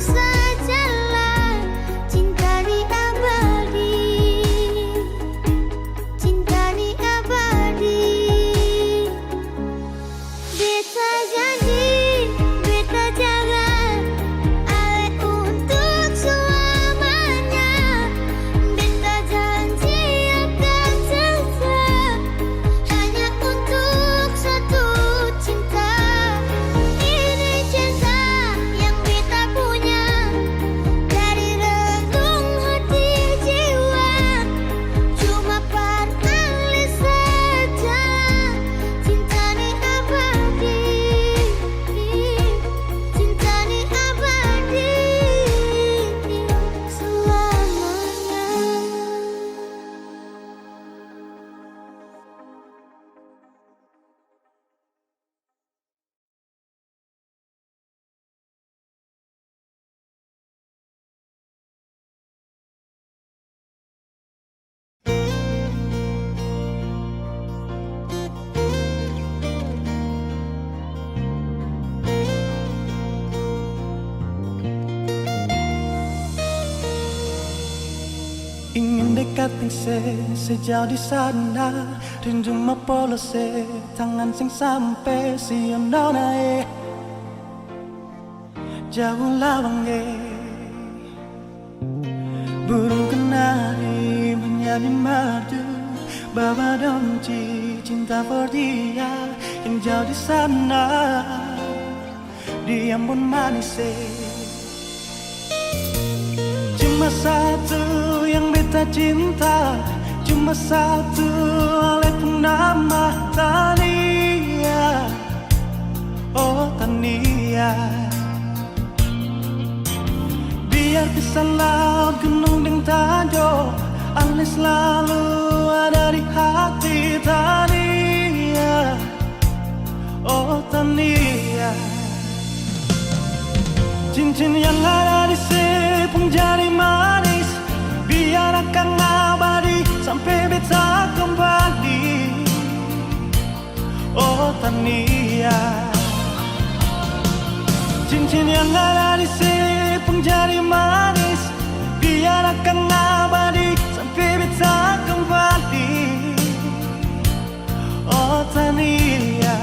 sajalah cinta ni abadi. Cinta ni abadi. Beta janji, beta jaga Ale untuk selamanya. Beta janji akan setia hanya untuk satu cinta. Ini cinta yang beta punya dari relung hati jiwa. Cuma pada saja cinta ni abadi. Cinta ni abadi selamanya. Ingin dekatin sejauh di sana. Rindu mapolos tangan sing sampai siang nae. Jauh lawang burung kenari menyanyi merdu. Bawa donci cinta for dia yang jauh di sana. Dia pun manis cuma satu yang beta cinta. Cuma satu oleh nama Tania. Oh Tania. Biar kisah laut gunung dan tajo Ale selalu ada di hati Tania. Oh Tania. Cincin yang ada di sepung jari manis biar akan abadi sampai beta kembali. Oh Tania. Cincin yang ada di sepung jari manis biar akan abadi sampai beta kembali. Oh Tania.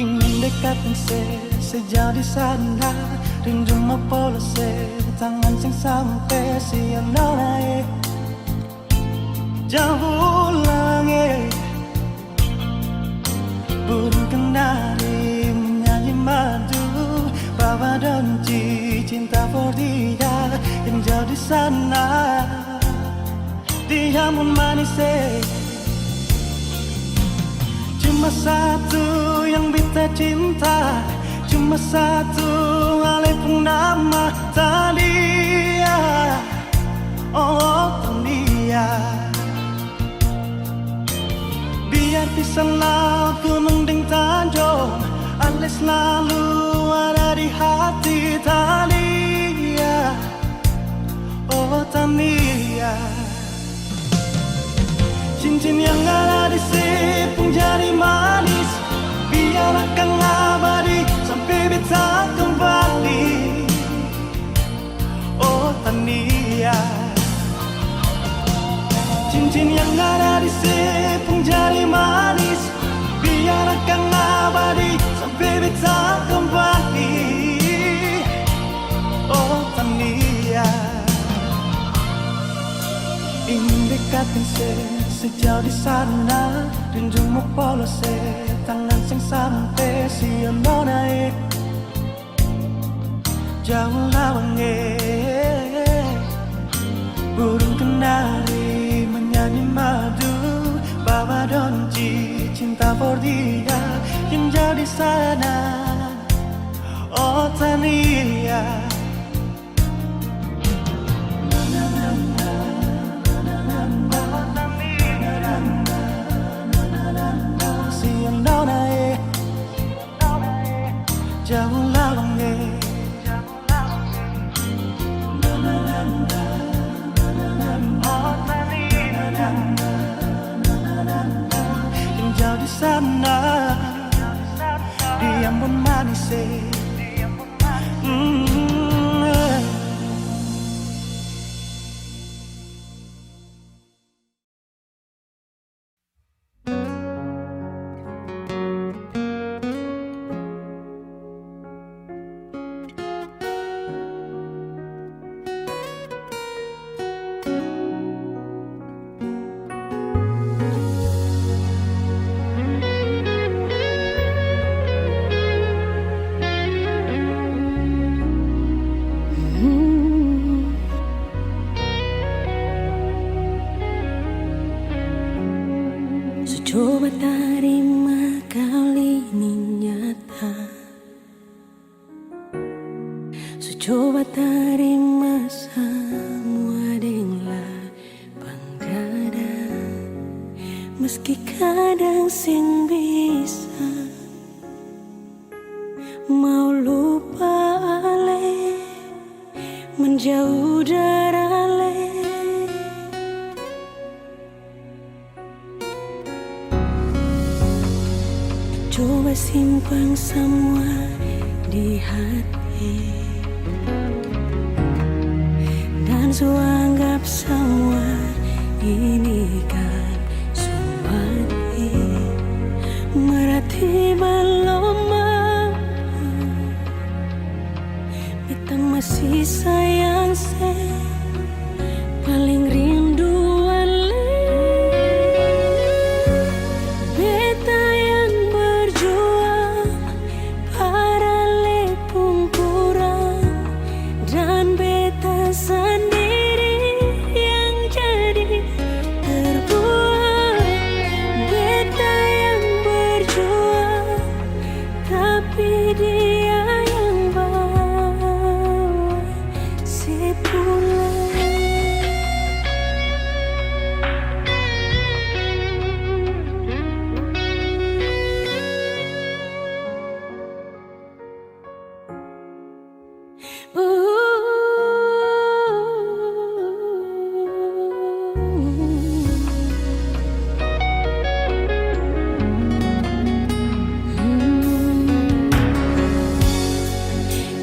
ingin dekat dan sejauh di sana, rindu mau polos tangan sing sampai siang naik jauh langit, burung kenari menyanyi madu, bawa donci cinta for dia yang jauh di sana. Dia pun manis cuma satu yang beta cinta, cuma satu walaupun nama Tania. Oh Tania, biar pisang laut gunung ding tanjung, Ale selalu ada di hati Tania. Oh Tania, cincin yang ada di sipung jari manis, biar akan abadi sampai beta kembali. Oh Tania, cincin yang ada di sipung jari manis, biar akan abadi sampai beta kembali. Oh Tania, ingin dekat dan sejauh di sana, rindu mau polos tangan sing sampai siang naik jauh lawange, burung kenari menyanyi madu, bawa donci cinta for dia yang jauh di sana. Oh Tania, siang naik jauh lawange, yang jauh di sana, dia pun manis Coba terima kali ini nyata, coba terima semua dengan lapang dada, meski kadang sing bisa mau lupa ale, menjauh dari ale. Coba simpan semua di hati dan anggap semua ini kan suami, berarti belum mampu. Kita masih sayang paling rindu.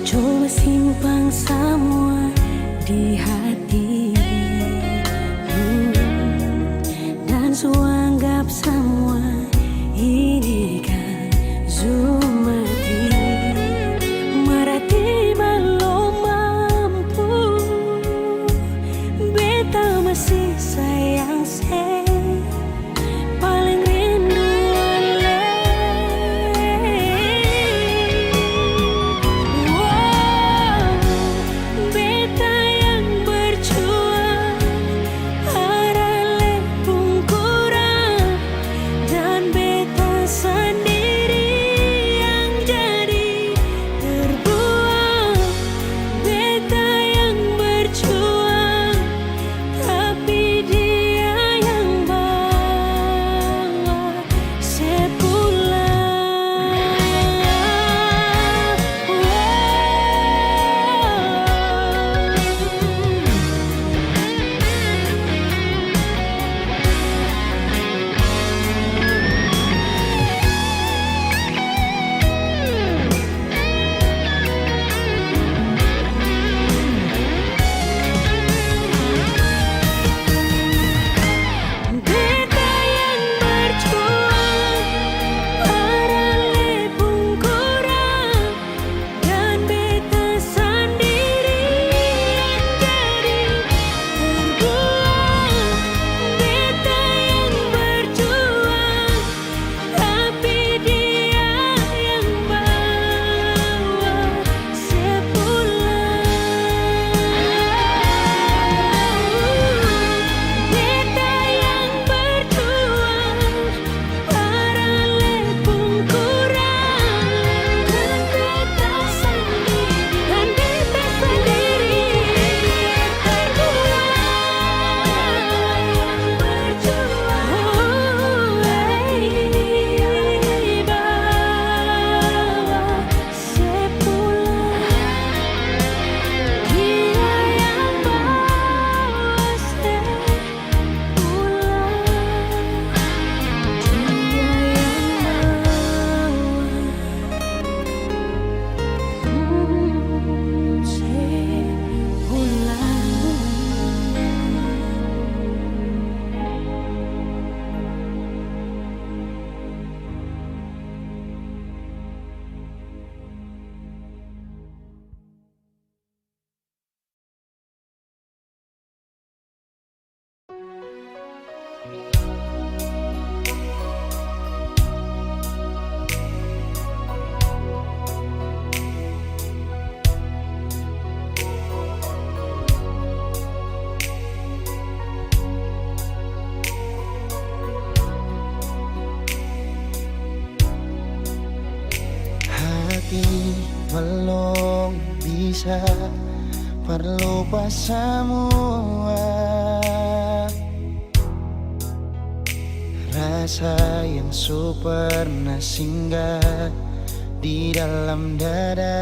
Coba simpan semua di hati dan anggap semua ini kan hati belum bisa berlupa semua. Rasa yang pernah singgah di dalam dada,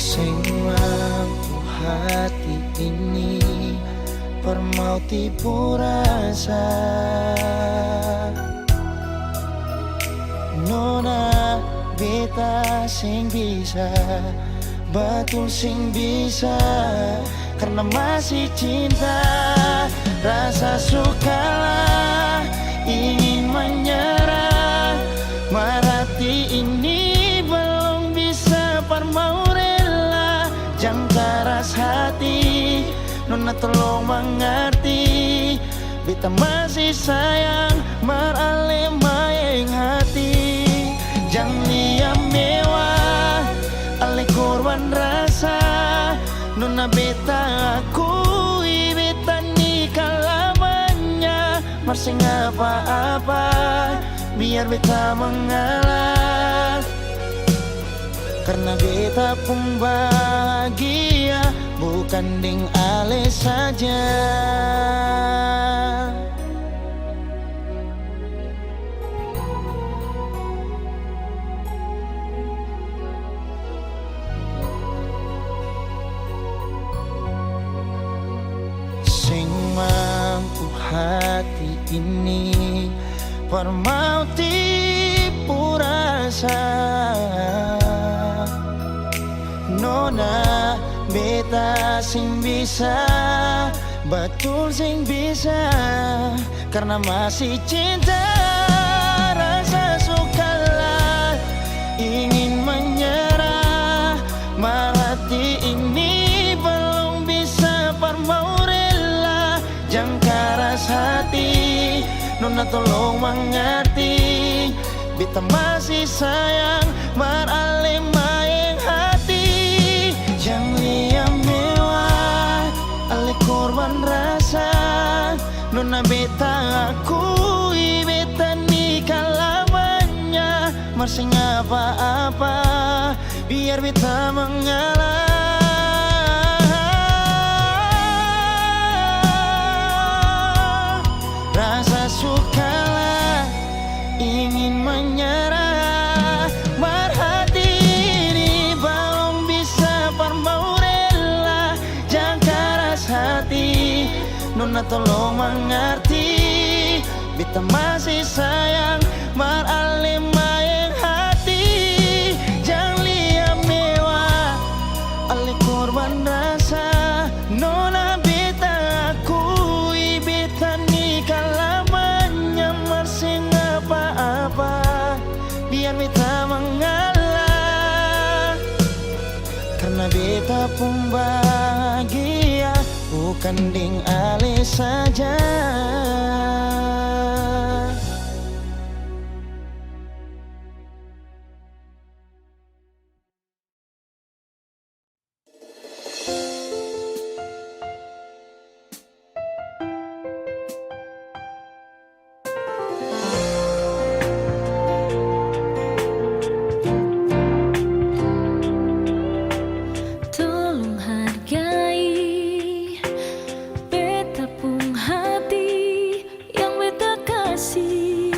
sing mampu hati ini permau tipu rasa. Nona beta sing bisa, betul sing bisa, karena masih cinta. Rasa sukalah ingin menyerah, marati ini belum bisa permau rela. Jangan keras hati, Nona tolong mengerti, beta masih sayang marale maeng hati. Jangan liam mewah, ale korban rasa. Nona beta akui, beta nikah lamanya. Masih apa-apa, biar beta mengalah, karena beta pun bahagia, bukan ding ale saja. Sing mampu hati ini permau tipu rasa. Nona beta sing bisa, betul sing bisa, karena masih cinta. Rasa sukalah ingin menyerah, marati ini belum bisa permau rela. Jangan keras hati, Nona tolong mengerti, beta masih sayang marale maeng hati. Jangan liam mewah, ale korban rasa. Nona beta akui, beta nikah lamanya. Masih apa-apa, biar beta mengalah. Rasa sukalah ingin menyerah, marhati ini belum bisa permau rela. Jangan keras hati, Nona tolong mengerti, beta masih sayang marale maeng hati. Jangan liam mewah, ale korban rasa. Nona beta akui, beta nikah lamanya. Masih apa-apa, biar beta mengalah, karena beta pun bahagia, bukan ding ale saja. Tolong hargai beta pun hati yang beta kasih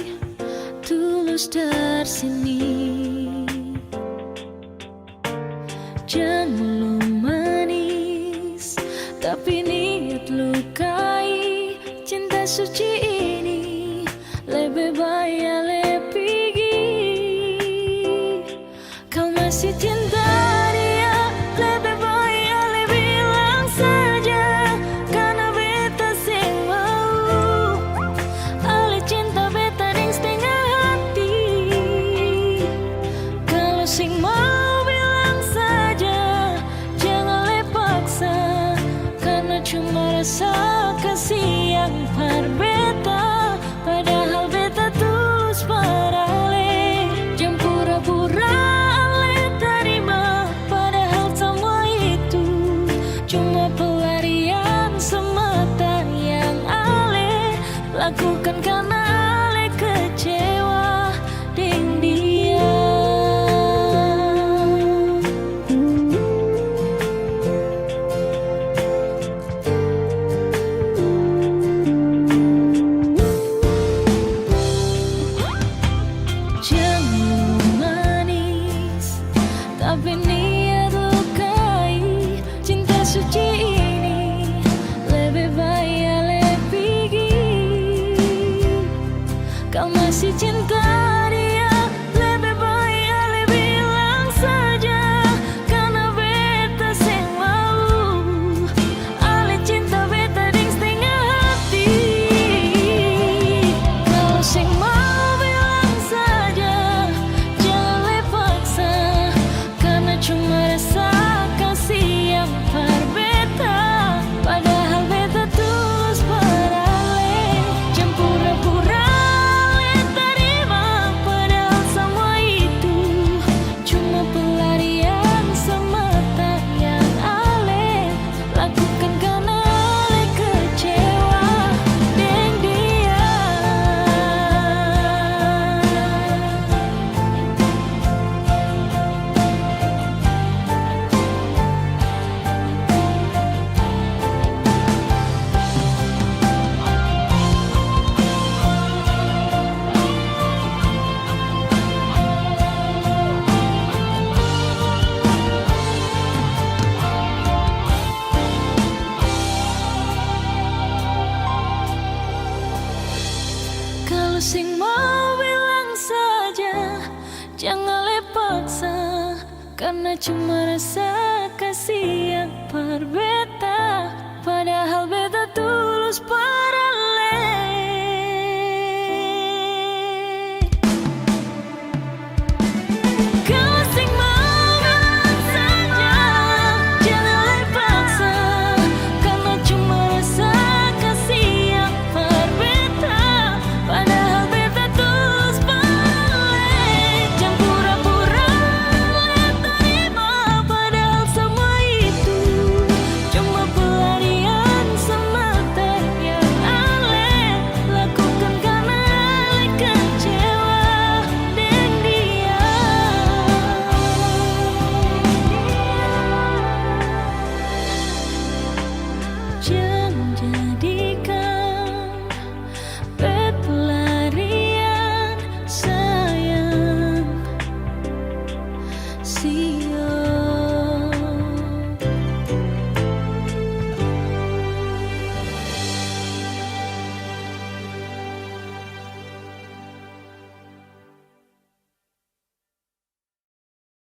tulus dari sini. Jangan mulut manis, tapi niat lukai. Cinta suci ini lebih baik lebih pergi. Kau masih cinta dia, lebih baik ale bilang saja, karena beta sing mau ale cinta beta ding setengah hati. masih cinta dia, lebih baik ale bilang saja. Karena beta seng mau, ale cinta beta ding setengah hati. Kalau seng mau bilang saja, jangan le paksa. Karena cuma rasa kasih yang berbeda. Padahal beta tulus parale, jangan pura-pura le terima. Padahal semua itu cuma pelarian semata yang ale lakukan karena ale kecewa dengan dia. Kalau sing mau bilang saja, jangan le paksa. Karena cuma rasa kasih yang berbeda. Padahal beta tulus parah.